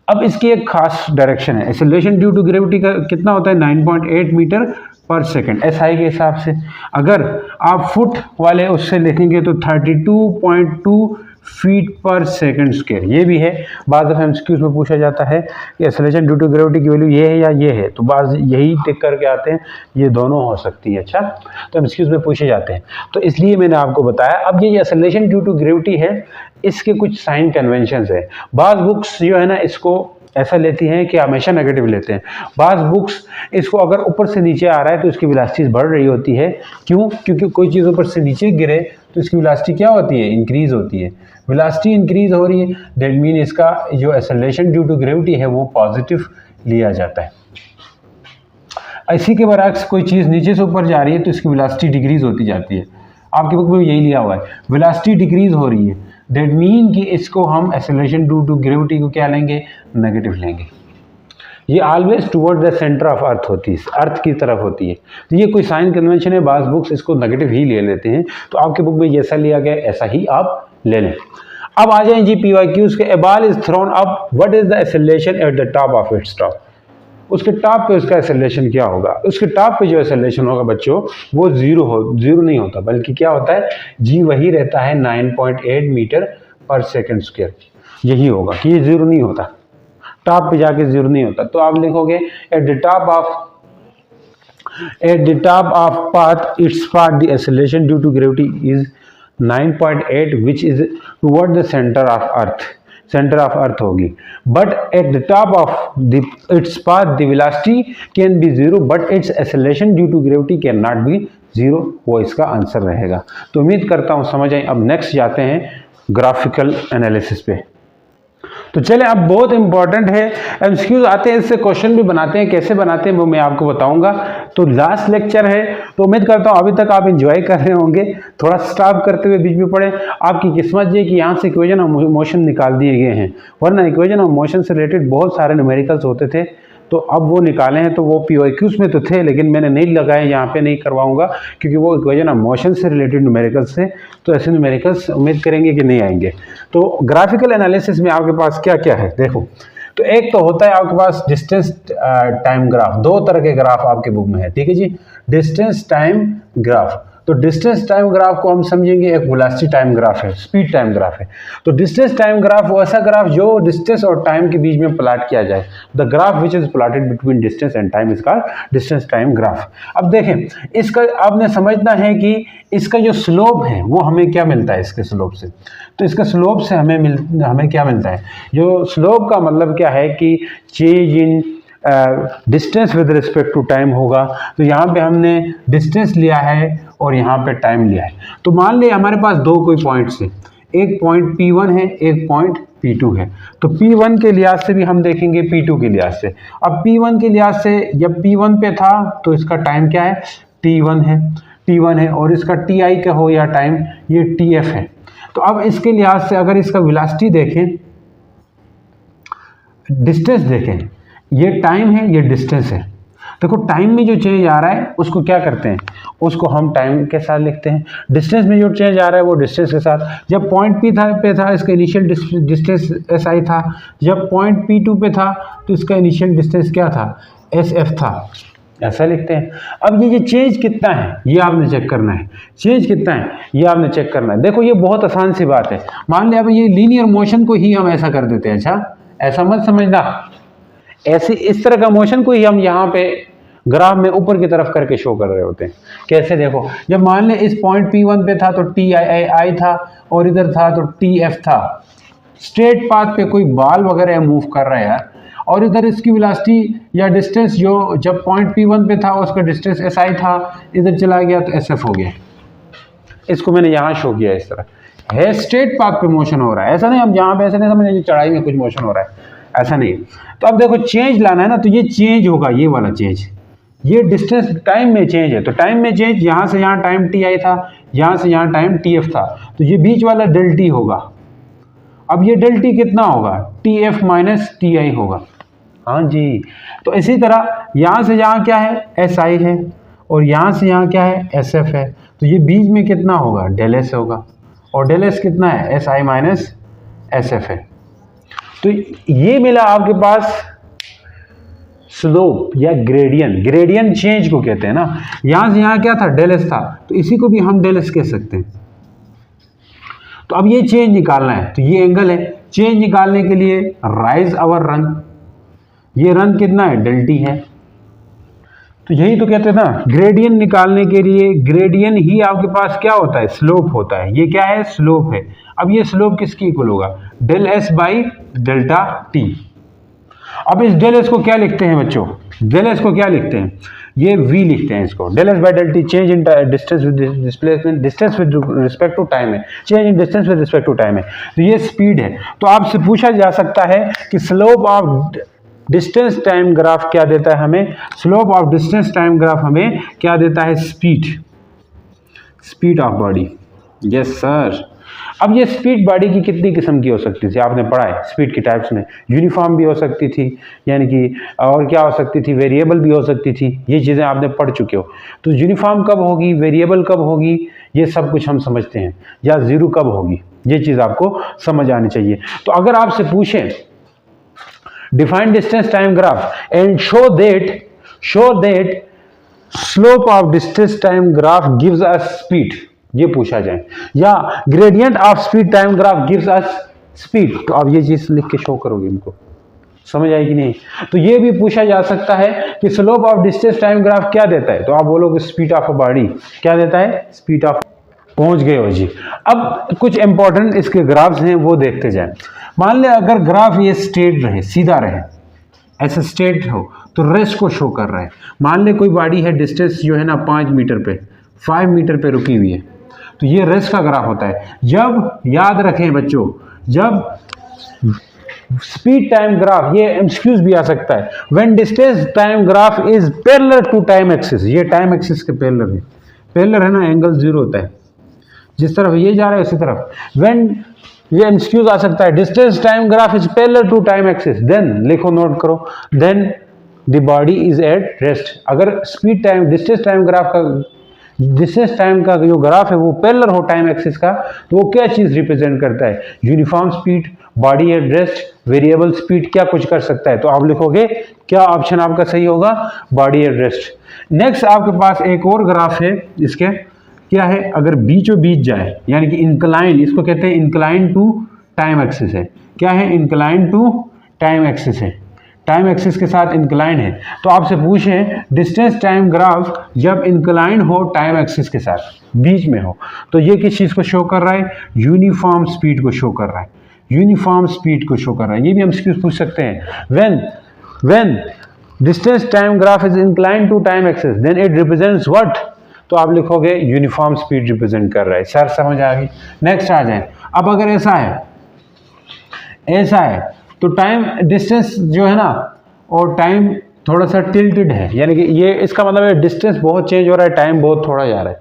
अब इसकी एक खास डायरेक्शन है। एक्सेलरेशन ड्यू टू ग्रेविटी का कितना होता है? 9.8 मीटर पर सेकेंड SI के हिसाब से। अगर आप फुट वाले उससे लिखेंगे तो 32.2 फीट पर सेकेंड स्क्वायर। ये भी है, बाद में एमसीक्यूज में पूछा जाता है कि एक्सेलरेशन ड्यू टू ग्रेविटी की वैल्यू ये है या ये है, तो बाद यही टिक करके आते हैं, ये दोनों हो सकती है। अच्छा, तो एमसीक्यूज में पूछे जाते हैं, तो इसलिए मैंने आपको बताया। अब ये एक्सेलरेशन ड्यू टू ग्रेविटी है, इसके कुछ साइन कन्वेंशंस है। बाद बुक्स जो है ना इसको ऐसा लेती हैं कि हमेशा नेगेटिव लेते हैं। बाद बुक्स इसको अगर ऊपर से नीचे आ रहा है तो इसकी वेलोसिटी बढ़ रही होती है। क्यों? क्योंकि कोई चीज़ ऊपर से नीचे गिरे तो इसकी वेलोसिटी क्या होती है? इंक्रीज होती है। वेलोसिटी इंक्रीज हो रही है, दैट मीन इसका जो एक्सेलरेशन ड्यू टू ग्रेविटी है वो पॉजिटिव लिया जाता है। इसी के बरक्स कोई चीज़ नीचे से ऊपर जा रही है तो इसकी वेलोसिटी डिक्रीज होती जाती है। आपके बुक में यही लिया हुआ है, वेलोसिटी डिक्रीज हो रही है, दैट मीन कि इसको हम एक्सेलरेशन ड्यू टू ग्रेविटी को क्या लेंगे? नेगेटिव लेंगे। ये always toward the centre of अर्थ होती है, अर्थ की तरफ होती है। तो ये कोई साइन कन्वेंशन है, बास बुक्स इसको नेगेटिव ही ले लेते हैं। तो आपके बुक में जैसा लिया गया ऐसा ही आप ले लें। अब आ जाएं जी PYQs के। A ball is thrown up, what is the acceleration at the top of its top? उसके टॉप पे उसका एक्सेलरेशन क्या होगा? उसके टॉप पे जो एक्सेलरेशन होगा बच्चों वो जीरो नहीं होता, बल्कि क्या होता है? जी वही रहता है 9.8 मीटर पर सेकेंड स्क्वायर। यही होगा कि ये जीरो नहीं होता, टॉप पे जाके जीरो नहीं होता। तो आप लिखोगे at the top of path its path the acceleration due to gravity is 9.8 which is toward the centre of earth होगी। But at the top of its path the velocity can be zero but its acceleration due to gravity can not be zero. वो इसका answer रहेगा। तो उम्मीद करता हूँ समझ आए। अब नेक्स्ट जाते हैं ग्राफिकल एनालिसिस पे। तो चले, अब बहुत इंपॉर्टेंट है, एमसीक्यूज आते हैं, इससे क्वेश्चन भी बनाते हैं। कैसे बनाते हैं वो मैं आपको बताऊंगा। तो लास्ट लेक्चर है, तो उम्मीद करता हूँ अभी तक आप एंजॉय कर रहे होंगे। थोड़ा स्टॉप करते हुए बीच में पढ़े। आपकी किस्मत ये कि यहाँ से इक्वेशन ऑफ मोशन निकाल दिए गए हैं, वरना इक्वेशन ऑफ मोशन से रिलेटेड बहुत सारे न्यूमेरिकल्स होते थे, तो अब वो निकाले हैं। तो वो PYQs में तो थे, लेकिन मैंने नहीं लगाए, यहाँ पे नहीं करवाऊंगा, क्योंकि वो इक्वेशन ऑफ मोशन से रिलेटेड न्यूमेरिकल्स थे। तो ऐसे न्यूमेरिकल्स उम्मीद करेंगे कि नहीं आएंगे। तो ग्राफिकल एनालिसिस में आपके पास क्या क्या है देखो। तो एक तो होता है आपके पास डिस्टेंस टाइम ग्राफ। दो तरह के ग्राफ आपके बुक में है, ठीक है जी। डिस्टेंस टाइम ग्राफ, तो डिस्टेंस टाइम ग्राफ को हम समझेंगे एक वेलोसिटी टाइम ग्राफ है, स्पीड टाइम ग्राफ है। तो डिस्टेंस टाइम ग्राफ वो ऐसा ग्राफ जो डिस्टेंस और टाइम के बीच में प्लॉट किया जाए। The graph which is plotted between distance and time is called distance time graph. अब देखें, इसका आपने समझना है कि इसका जो स्लोप है वो हमें क्या मिलता है इसके स्लोप से। तो इसका स्लोप से हमें क्या मिलता है? जो स्लोप का मतलब क्या है कि change in distance with respect to time होगा। तो यहाँ पे हमने डिस्टेंस लिया है और यहाँ पे टाइम लिया है। तो मान लिया हमारे पास दो कोई पॉइंट्स हैं, एक पॉइंट P1 है, एक पॉइंट P2 है। तो P1 के लिहाज से भी हम देखेंगे, P2 के लिहाज से। अब P1 के लिहाज से जब P1 पे था तो इसका टाइम क्या है? T1 है और इसका TI का हो या टाइम, ये TF है। तो अब इसके लिहाज से अगर इसका वेलोसिटी देखें, डिस्टेंस देखें, ये टाइम है, ये डिस्टेंस है। देखो टाइम में जो चेंज आ रहा है उसको क्या करते हैं, उसको हम टाइम के साथ लिखते हैं। डिस्टेंस में जो चेंज आ रहा है वो डिस्टेंस के साथ। जब पॉइंट पे था इसका इनिशियल डिस्टेंस एस आई था, जब पॉइंट P2 पे था तो इसका इनिशियल डिस्टेंस क्या था, SF था। ऐसा लिखते हैं। अब ये चेंज कितना है ये आपने चेक करना है, चेंज कितना है ये आपने चेक करना है। देखो ये बहुत आसान सी बात है। मान लिया अब ये लीनियर मोशन को ही हम ऐसा कर देते हैं। अच्छा ऐसा मत समझना, ऐसे इस तरह का मोशन को ही हम यहाँ पे ग्राफ में ऊपर की तरफ करके शो कर रहे होते हैं। कैसे, देखो जब मान लें इस पॉइंट P1 पे था तो TI था और इधर था तो TF था। स्ट्रेट पाथ पे कोई बॉल वगैरह मूव कर रहा है और इधर इसकी वेलोसिटी या डिस्टेंस जो जब पॉइंट P1 पे था उसका डिस्टेंस SI था, इधर चला गया तो SF हो गया। इसको मैंने यहाँ शो किया इस तरह है, स्ट्रेट पाथ पे मोशन हो रहा है। ऐसा नहीं हम यहाँ पे ऐसे नहीं समझे चढ़ाई में कुछ मोशन हो रहा है, ऐसा नहीं। तो अब देखो चेंज लाना है ना, तो ये चेंज होगा, ये वाला चेंज, ये डिस्टेंस टाइम में चेंज है। तो टाइम में चेंज, यहाँ से यहाँ टाइम TI था, यहाँ से यहाँ टाइम TF था, तो ये बीच वाला डेल T होगा। अब ये डेल T कितना होगा, TF माइनस TI होगा। हाँ जी, तो इसी तरह यहाँ से यहाँ क्या है, SI है और यहाँ से यहाँ क्या है, SF है। तो ये बीच में कितना होगा, डेल S होगा और डेल S कितना है, SI माइनस SF है। तो ये मिला आपके पास स्लोप या ग्रेडियंट। ग्रेडियंट चेंज को कहते हैं ना। यहां से यहां क्या था, डेल एस था, तो इसी को भी हम डेल एस कह सकते हैं। तो अब ये चेंज निकालना है, तो ये एंगल है। चेंज निकालने के लिए राइज अवर रन, ये रन कितना है, डेल टी है। तो यही तो कहते हैं ना, ग्रेडियंट निकालने के लिए ग्रेडियंट ही आपके पास क्या होता है, स्लोप होता है। ये क्या है, स्लोप है। अब ये स्लोप किसकी इक्वल होगा, del s by delta t. अब इस डेल एस को क्या लिखते हैं बच्चों, डेल एस को क्या लिखते हैं, ये v लिखते हैं इसको। Del s by del t change in distance with displacement, distance with respect to time है, change in distance with respect to time है। तो ये स्पीड है। तो आपसे पूछा जा सकता है कि slope of distance time graph क्या देता है हमें, slope of distance time graph हमें क्या देता है, speed, speed of body. Yes sir. अब ये स्पीड बॉडी की कितनी किस्म की हो सकती थी, आपने पढ़ा है स्पीड की टाइप्स में। यूनिफॉर्म भी हो सकती थी, यानी कि और क्या हो सकती थी, वेरिएबल भी हो सकती थी। ये चीज़ें आपने पढ़ चुके हो। तो यूनिफॉर्म कब होगी, वेरिएबल कब होगी, ये सब कुछ हम समझते हैं। या जीरो कब होगी, ये चीज़ आपको समझ आनी चाहिए। तो अगर आपसे पूछें define distance time graph and show that slope of distance time graph gives us speed, ये पूछा जाए, या gradient of speed time graph gives us speed, तो आप ये चीज लिख के शो करोगे, इनको समझ आएगी नहीं। तो ये भी पूछा जा सकता है कि slope of distance time graph क्या देता है, तो आप बोलोगे स्पीड ऑफ अ बॉडी क्या देता है, स्पीड ऑफ। पहुंच गए हो जी। अब कुछ इंपॉर्टेंट इसके ग्राफ्स हैं वो देखते जाएं। मान ले अगर ग्राफ ये स्ट्रेट रहे, सीधा रहे, ऐसे स्ट्रेट हो, तो रेस्ट को शो कर रहा है। मान ले कोई बॉडी है, डिस्टेंस जो है ना 5 मीटर पे, 5 मीटर पे रुकी हुई है, तो ये रेस्ट का ग्राफ होता है। जब याद रखें बच्चों, जब स्पीड टाइम ग्राफ, ये एमसीक्यूज भी आ सकता है, when distance time graph is parallel to time axis, ये टाइम एक्सिस के पैरेलल है, पैरेलल है ना, एंगल जीरो होता है, जिस तरफ ये जा रहा है उसी तरफ। व्हेन, ये एमसीक्यूज आ सकता है, distance time graph is parallel to time axis, then लिखो, नोट करो, then the body is at rest. अगर speed time distance time graph का, डिस्टेंस टाइम का जो ग्राफ है वो पैरेलल हो टाइम एक्सिस का, तो वो क्या चीज रिप्रेजेंट करता है, uniform speed, body at rest, variable speed, क्या कुछ कर सकता है। तो आप लिखोगे क्या ऑप्शन आपका सही होगा, बॉडी एट रेस्ट। नेक्स्ट आपके पास एक और ग्राफ है, इसके क्या है, अगर बीचों बीच जाए, यानी कि इंक्लाइन, इसको कहते हैं इंक्लाइन टू टाइम एक्सिस है। क्या है, इंक्लाइन टू टाइम एक्सिस है, टाइम एक्सिस के साथ इंक्लाइन है। तो आपसे पूछें डिस्टेंस टाइम ग्राफ जब इंक्लाइन हो टाइम एक्सिस के साथ, बीच में हो, तो ये किस चीज़ को शो कर रहा है, यूनिफॉर्म स्पीड को शो कर रहा है, यूनिफॉर्म स्पीड को शो कर रहा है। ये भी हम पूछ सकते हैं, when distance time graph is incline to time axis then it represents what, तो आप लिखोगे यूनिफॉर्म स्पीड रिप्रेजेंट कर रहा है। सर समझ आ गई। नेक्स्ट आ जाए। अब अगर ऐसा है, ऐसा है, तो टाइम डिस्टेंस जो है ना, और टाइम थोड़ा सा टिल्टेड है, यानी कि ये इसका मतलब है डिस्टेंस बहुत चेंज हो रहा है, टाइम बहुत थोड़ा जा रहा है,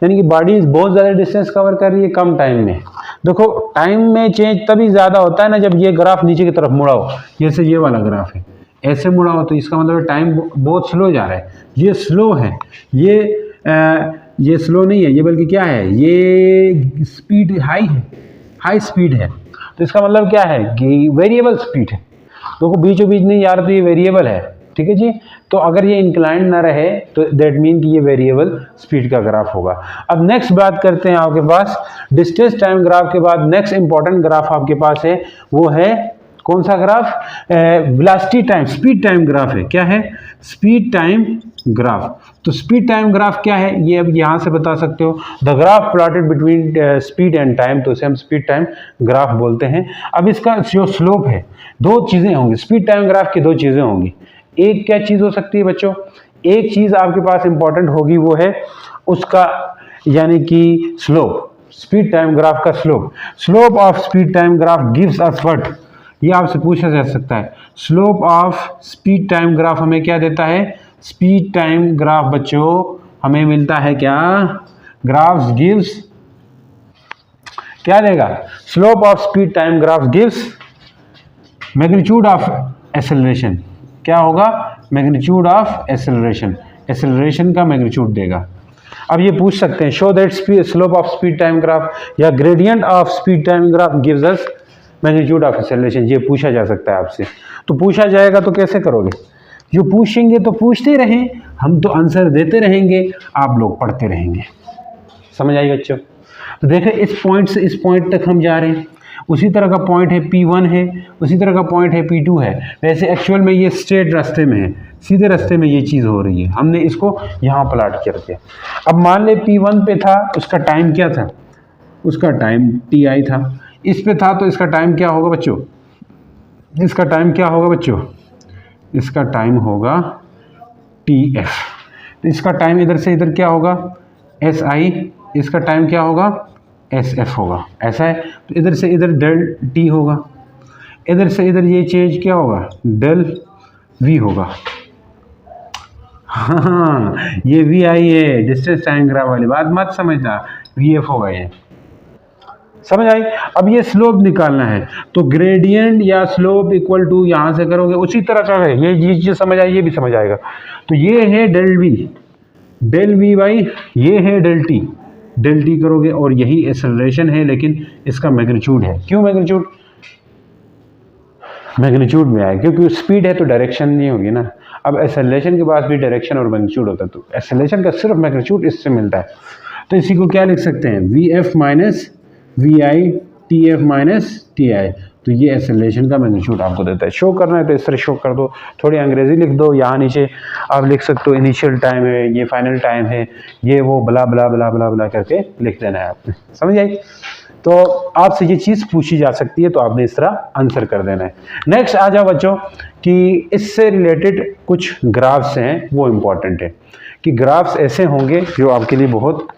यानी कि बॉडी बहुत ज़्यादा डिस्टेंस कवर कर रही है कम टाइम में। देखो टाइम में चेंज तभी ज़्यादा होता है ना जब ये ग्राफ नीचे की तरफ मुड़ा हो, जैसे ये वाला ग्राफ है, ऐसे मुड़ा हो तो इसका मतलब टाइम बहुत स्लो जा रहा है, ये स्लो है, ये स्लो नहीं है, ये बल्कि क्या है, ये स्पीड हाई है, हाई स्पीड है। तो इसका मतलब क्या है कि वेरिएबल स्पीड है, देखो बीचों बीच नहीं जा रहा तो ये वेरिएबल है, ठीक है जी। तो अगर ये इंक्लाइंड ना रहे तो दैट मीन कि ये वेरिएबल स्पीड का ग्राफ होगा। अब नेक्स्ट बात करते हैं आपके पास डिस्टेंस टाइम ग्राफ के बाद नेक्स्ट इंपॉर्टेंट ग्राफ आपके पास है, वो है कौन सा graph, velocity time speed time graph है। क्या है, स्पीड टाइम ग्राफ। तो स्पीड टाइम ग्राफ क्या है, ये अब यहाँ से बता सकते हो, the graph plotted between speed and time, तो इसे हम स्पीड टाइम ग्राफ बोलते हैं। अब इसका जो स्लोप है, दो चीज़ें होंगी स्पीड टाइम ग्राफ की, दो चीज़ें होंगी। एक क्या चीज़ हो सकती है बच्चों, एक चीज़ आपके पास इंपॉर्टेंट होगी, वो है उसका यानी कि स्लोप, स्पीड टाइम ग्राफ का slope. Slope of speed time graph gives us what, ये आपसे पूछा जा सकता है। Slope of speed time graph हमें क्या देता है, स्पीड टाइम ग्राफ बच्चों हमें मिलता है क्या, ग्राफ्स गिव्स क्या देगा, slope of speed time graph gives magnitude of acceleration. क्या होगा, मैग्नीट्यूड ऑफ एक्सेलरेशन, एक्सेलरेशन का मैग्नीट्यूड देगा। अब ये पूछ सकते हैं show that slope of speed time graph या gradient of speed time graph gives us magnitude of acceleration, ये पूछा जा सकता है आपसे। तो पूछा जाएगा तो कैसे करोगे, जो पूछेंगे तो पूछते रहें, हम तो आंसर देते रहेंगे, आप लोग पढ़ते रहेंगे। समझ आई बच्चों। तो देखें इस पॉइंट से इस पॉइंट तक हम जा रहे हैं, उसी तरह का पॉइंट है P1 है, उसी तरह का पॉइंट है P2 है। वैसे एक्चुअल में ये स्ट्रेट रास्ते में है, सीधे रास्ते में ये चीज़ हो रही है, हमने इसको यहाँ प्लाट कर दिया। अब मान ले P1 पे था, उसका टाइम क्या था, उसका टाइम Ti था। इस पे था तो इसका टाइम क्या होगा बच्चों, इसका टाइम क्या होगा बच्चों, इसका टाइम होगा Tf। तो इसका टाइम इधर से इधर क्या होगा Si, इसका टाइम क्या होगा Sf होगा, ऐसा है। तो इधर से इधर डेल T होगा, इधर से इधर ये चेंज क्या होगा डेल V होगा। हाँ ये Vi है, डिस्टेंस टाइम ग्राफ वाली बात मत समझना, Vf होगा ये, समझ आई। अब ये स्लोप निकालना है तो ग्रेडियंट या स्लोप इक्वल टू यहाँ से करोगे उसी तरह का है, ये चीज समझ आई, ये भी समझ आएगा। तो ये है डेल वी बाई ये है डेल टी करोगे और यही एक्सेलरेशन है, लेकिन इसका मैग्नीट्यूड है। क्यों मैग्नीट्यूड में आए, क्योंकि स्पीड है तो डायरेक्शन नहीं होगी ना। अब एक्सेलरेशन के बाद भी डायरेक्शन और मैग्नीट्यूड होता है, तो एक्सेलरेशन का सिर्फ मैग्नीट्यूड इससे मिलता है। तो इसी को क्या लिख सकते हैं, Vf minus Vi Tf minus Ti। तो ये एक्सेलरेशन का मैग्नीट्यूड आपको देता है। शो करना है तो इस तरह शो कर दो, थोड़ी अंग्रेजी लिख दो, यहाँ नीचे आप लिख सकते हो इनिशियल टाइम है, ये फाइनल टाइम है, ये वो बला बला बला बला बला करके लिख देना है आपने, समझ आई। तो आपसे ये चीज़ पूछी जा सकती है तो आपने इस तरह आंसर कर देना है। नेक्स्ट आ जाओ बच्चों कि इससे रिलेटेड कुछ ग्राफ्स हैं, वो इम्पॉर्टेंट है कि ग्राफ्स ऐसे होंगे जो आपके लिए बहुत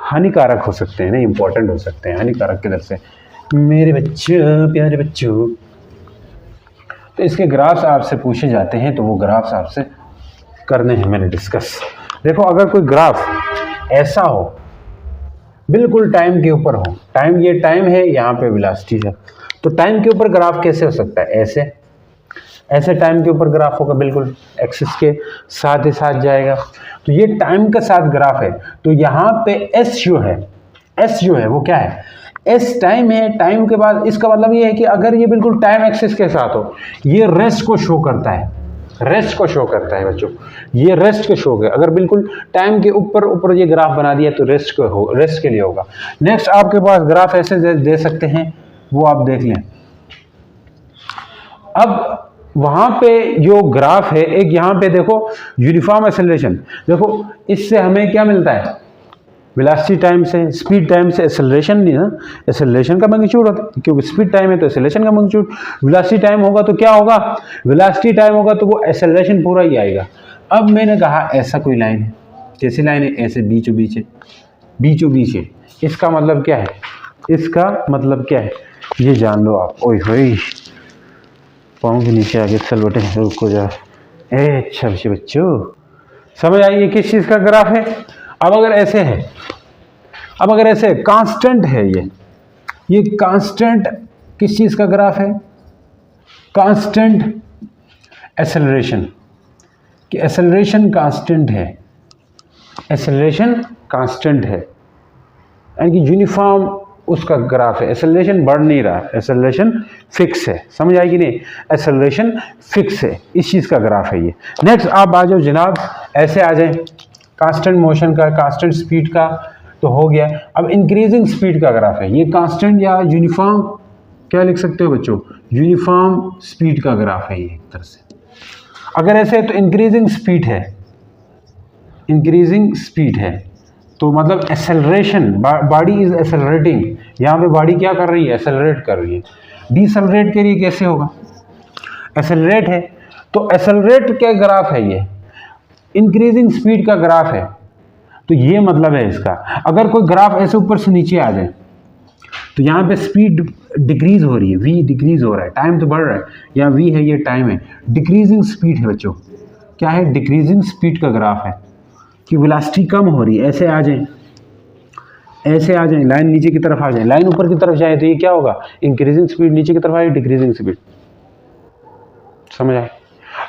हानिकारक हो सकते हैं, नहीं इंपॉर्टेंट हो सकते हैं। हानिकारक किधर से मेरे बच्चों, प्यारे बच्चों, तो इसके ग्राफ्स आपसे पूछे जाते हैं तो वो ग्राफ्स आपसे करने हैं मैंने डिस्कस। देखो अगर कोई ग्राफ ऐसा हो बिल्कुल टाइम के ऊपर हो, टाइम ये टाइम है, यहाँ पे वेलोसिटी है, तो टाइम के ऊपर ग्राफ कैसे हो सकता है, ऐसे टाइम के ऊपर ग्राफ होगा, बिल्कुल एक्सिस के साथ ही साथ जाएगा। तो ये टाइम के साथ ग्राफ है, तो यहाँ पे एस जो है वो क्या है, एस टाइम है। टाइम के बाद इसका मतलब ये है कि अगर ये बिल्कुल टाइम एक्सिस के साथ हो, ये रेस्ट को शो करता है, बच्चों, ये रेस्ट को शो है। अगर बिल्कुल टाइम के ऊपर ये ग्राफ बना दिया तो रेस्ट के लिए होगा। नेक्स्ट आपके पास ग्राफ ऐसे दे सकते हैं, वो आप देख लें। अब वहां पे जो ग्राफ है, एक यहाँ पे देखो यूनिफॉर्म एक्सेलरेशन, देखो इससे हमें क्या मिलता है, वेलोसिटी टाइम से, स्पीड टाइम से एक्सेलरेशन नहीं ना, एक्सेलरेशन का मैग्नीट्यूड होता है, क्योंकि स्पीड टाइम है तो एक्सेलरेशन का मैग्नीट्यूड। वेलोसिटी टाइम होगा तो क्या होगा, वेलोसिटी टाइम होगा तो वो एक्सेलरेशन पूरा ही आएगा। अब मैंने कहा ऐसा कोई लाइन है, कैसी लाइन है, ऐसे बीचों बीच है। इसका मतलब क्या है, ये जान लो आप। ओए होए पाँव के नीचे आगे चल बेटे, रुको जा। अच्छा बच्चों समझ आई ये किस चीज़ का ग्राफ है। अब अगर ऐसे कांस्टेंट है, ये कांस्टेंट किस चीज़ का ग्राफ है, कांस्टेंट एक्सेलरेशन, कि एक्सेलरेशन कांस्टेंट है, एक्सेलरेशन कांस्टेंट है, यानी कि यूनिफॉर्म उसका ग्राफ है, एक्सेलरेशन बढ़ नहीं रहा, एक्सेलरेशन फिक्स है। समझ आएगी नहीं, एक्सेलरेशन फिक्स है, इस चीज़ का ग्राफ है ये। नेक्स्ट आप आ जाओ जनाब, ऐसे आ जाए कांस्टेंट मोशन का, कांस्टेंट स्पीड का तो हो गया। अब इंक्रीजिंग स्पीड का ग्राफ है, ये कांस्टेंट या यूनिफॉर्म क्या लिख सकते हो बच्चों, यूनिफॉर्म स्पीड का ग्राफ है ये एक तरह से। अगर ऐसे है तो इंक्रीजिंग स्पीड है, इंक्रीजिंग स्पीड है तो मतलब एक्सेलरेशन, बॉडी इज एक्सेलरेटिंग, यहाँ पे बॉडी क्या कर रही है, एक्सेलरेट कर रही है। डिसेलरेट के लिए कैसे होगा, एक्सेलरेट है तो एक्सेलरेट क्या ग्राफ है ये, इंक्रीजिंग स्पीड का ग्राफ है, तो ये मतलब है इसका। अगर कोई ग्राफ ऐसे ऊपर से नीचे आ जाए तो यहाँ पे स्पीड डिक्रीज हो रही है, v डिक्रीज हो रहा है, टाइम तो बढ़ रहा है, यहाँ v है ये टाइम है, डिक्रीजिंग स्पीड है बच्चों, क्या है, डिक्रीजिंग स्पीड का ग्राफ है कि वेलोसिटी कम हो रही है। ऐसे आ जाए, ऐसे आ जाए, लाइन नीचे की तरफ आ जाए, लाइन ऊपर की तरफ जाए तो ये क्या होगा, इंक्रीजिंग स्पीड, नीचे की तरफ आए डिक्रीजिंग स्पीड। समझ आए।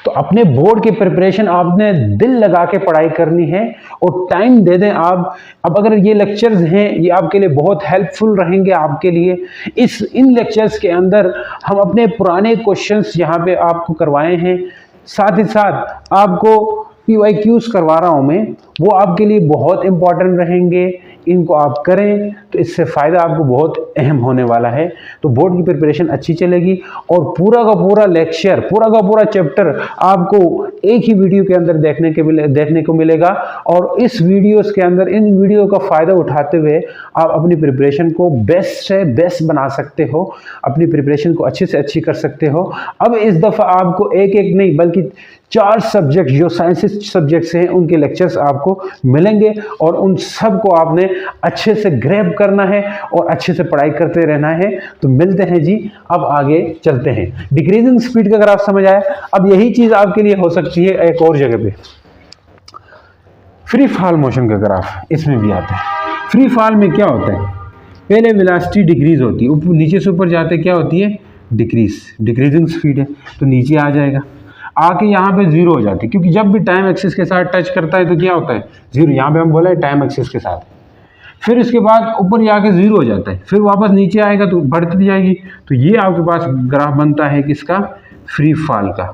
तो अपने बोर्ड की प्रिपरेशन आपने दिल लगा के पढ़ाई करनी है और टाइम दे दें आप। अब अगर ये लेक्चर्स हैं ये आपके लिए बहुत हेल्पफुल रहेंगे आपके लिए। इन लेक्चर्स के अंदर हम अपने पुराने क्वेश्चंस यहाँ पे आपको करवाए हैं, साथ ही साथ आपको PYQs करवा रहा हूँ मैं, वो आपके लिए बहुत इंपॉर्टेंट रहेंगे। इनको आप करें तो इससे फ़ायदा आपको बहुत अहम होने वाला है। तो बोर्ड की प्रिपरेशन अच्छी चलेगी और पूरा का पूरा लेक्चर, पूरा का पूरा चैप्टर आपको एक ही वीडियो के अंदर देखने को मिलेगा। और इस वीडियोस के अंदर, इन वीडियो का फ़ायदा उठाते हुए आप अपनी प्रिपरेशन को बेस्ट से बेस्ट बना सकते हो, अपनी प्रिपरेशन को अच्छे से अच्छी कर सकते हो। अब इस दफ़ा आपको एक एक नहीं बल्कि 4 सब्जेक्ट जो साइंसेस सब्जेक्ट्स हैं उनके लेक्चर्स आपको मिलेंगे और उन सब को आपने अच्छे से ग्रैब करना है और अच्छे से पढ़ाई करते रहना है। तो मिलते हैं जी, अब आगे चलते हैं। डिक्रीजिंग स्पीड का ग्राफ समझ आया। अब यही चीज़ आपके लिए हो सकती है एक और जगह पे, फ्री फॉल मोशन का ग्राफ, इसमें भी आता है। फ्री फॉल में क्या होता है, पहले वेलोसिटी डिक्रीज होती है, ऊपर नीचे से ऊपर जाते क्या होती है, डिक्रीज, डिक्रीजिंग स्पीड है तो नीचे आ जाएगा, आके यहाँ पे जीरो हो जाती है, क्योंकि जब भी टाइम एक्सिस के साथ टच करता है तो क्या होता है, जीरो। यहाँ पे हम बोला है टाइम एक्सिस के साथ, फिर इसके बाद ऊपर जाके जीरो हो जाता है, फिर वापस नीचे आएगा तो बढ़ती जाएगी। तो ये आपके पास ग्राफ बनता है किसका, फ्री फॉल का।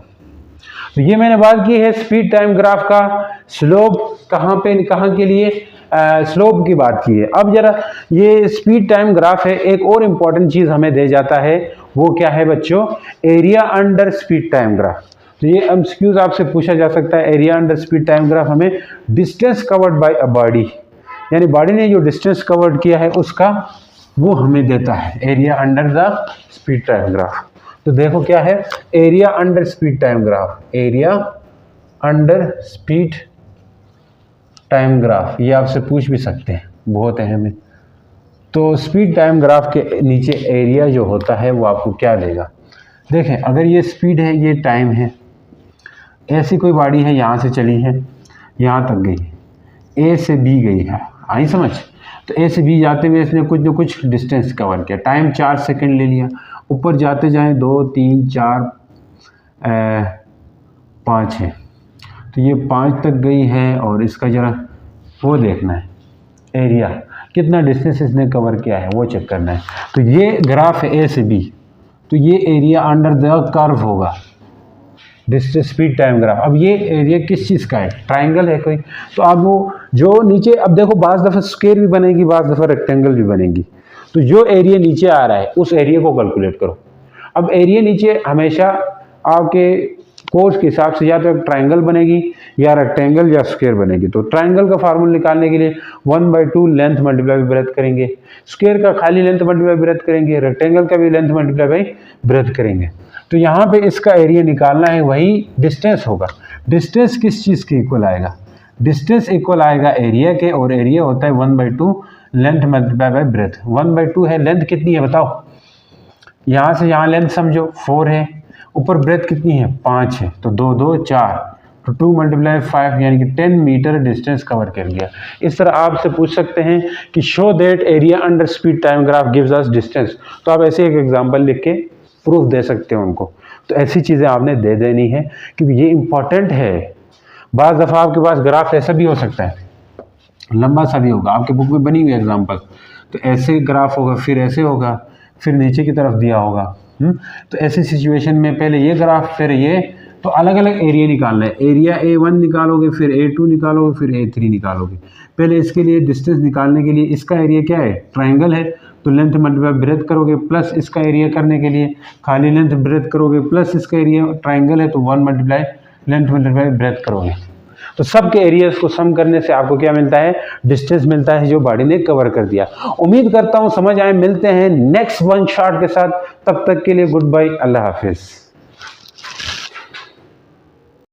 तो ये मैंने बात की है स्पीड टाइम ग्राफ का। स्लोप कहाँ के लिए, स्लोप की बात की है। अब जरा ये स्पीड टाइम ग्राफ है, एक और इम्पॉर्टेंट चीज़ हमें दे जाता है, वो क्या है बच्चों, area under speed time graph. तो ये एमसीक्यूज आपसे पूछा जा सकता है। Area under speed time graph हमें distance covered by a body, यानी बॉडी ने जो डिस्टेंस कवर्ड किया है उसका वो हमें देता है, area under the speed time graph. तो देखो क्या है, area under speed time graph, area under speed time graph, ये आपसे पूछ भी सकते हैं, बहुत अहम है। तो स्पीड टाइम ग्राफ के नीचे एरिया जो होता है वो आपको क्या देगा, देखें अगर ये स्पीड है, ये टाइम है, ऐसी कोई बॉडी है यहाँ से चली है यहाँ तक गई, ए से बी गई है, आई समझ। तो ए से बी जाते हुए इसने कुछ न कुछ डिस्टेंस कवर किया, टाइम 4 सेकंड ले लिया, ऊपर जाते जाएं 2 3 4 5 है, तो ये 5 तक गई है। और इसका जरा वो देखना है, एरिया कितना डिस्टेंस इसने कवर किया है वो चेक करना है। तो ये ग्राफ है ए से बी, तो ये एरिया अंडर द कर्व होगा, डिस्टेंस स्पीड टाइम ग्राफ। अब ये एरिया किस चीज़ का है, ट्राइंगल है कोई, तो आप वो जो नीचे, अब देखो बाज़ दफ़ा स्क्वायर भी बनेगी, बाज़ दफ़ा रेक्टेंगल भी बनेगी, तो जो एरिया नीचे आ रहा है उस एरिया को कैलकुलेट करो। अब एरिया नीचे हमेशा आपके कोर्स के हिसाब से या तो ट्राइंगल बनेगी या रेक्टेंगल या स्क्वायर बनेगी। तो ट्राइंगल का फार्मूला निकालने के लिए 1/2 लेंथ मल्टीप्लाई बाई ब्रेथ करेंगे, स्क्वायर का खाली लेंथ मल्टीप्लाई बाई ब्रेथ करेंगे, रेक्टेंगल का भी लेंथ मल्टीप्लाई बाई ब्रेथ करेंगे। तो यहाँ पे इसका एरिया निकालना है, वही डिस्टेंस होगा। डिस्टेंस किस चीज़ के इक्वल आएगा, डिस्टेंस इक्वल आएगा एरिया के, और एरिया होता है 1/2 लेंथ मल्टीप्लाई बाई ब्रेथ। 1/2 है, लेंथ कितनी है बताओ, यहाँ से यहाँ लेंथ समझो 4 है, ऊपर ब्रेथ कितनी है 5 है, तो 2 2 4, तो 2 × 5 यानी कि 10 मीटर डिस्टेंस कवर कर लिया। इस तरह आपसे पूछ सकते हैं कि show that area under speed time graph gives us distance, तो आप ऐसे एक एग्जांपल लिख के प्रूफ दे सकते हो उनको। तो ऐसी चीज़ें आपने दे देनी है क्योंकि ये इम्पॉर्टेंट है। बाज़ दफ़ा आपके पास ग्राफ ऐसा भी हो सकता है, लंबा सा भी होगा, आपके बुक में बनी हुई एग्जाम्पल, तो ऐसे ग्राफ होगा, फिर ऐसे होगा, फिर नीचे की तरफ दिया होगा। तो ऐसी सिचुएशन में पहले ये ग्राफ, फिर ये, तो अलग अलग एरिया निकालना है। एरिया A1 निकालोगे, फिर A2 निकालोगे, फिर A3 निकालोगे। पहले इसके लिए डिस्टेंस निकालने के लिए इसका एरिया क्या है, ट्राइंगल है, तो लेंथ मल्टीप्लाई ब्रेथ करोगे, प्लस इसका एरिया करने के लिए खाली लेंथ ब्रेथ करोगे, प्लस इसका एरिया ट्राइंगल है तो 1 मल्टीप्लाई लेंथ मल्टीप्लाई ब्रेथ करोगे। तो सब के एरियाज को सम करने से आपको क्या मिलता है, डिस्टेंस मिलता है जो बॉडी ने कवर कर दिया। उम्मीद करता हूं समझ आए। मिलते हैं नेक्स्ट वन शॉट के साथ, तब तक के लिए गुड बाय, अल्लाह हाफिज।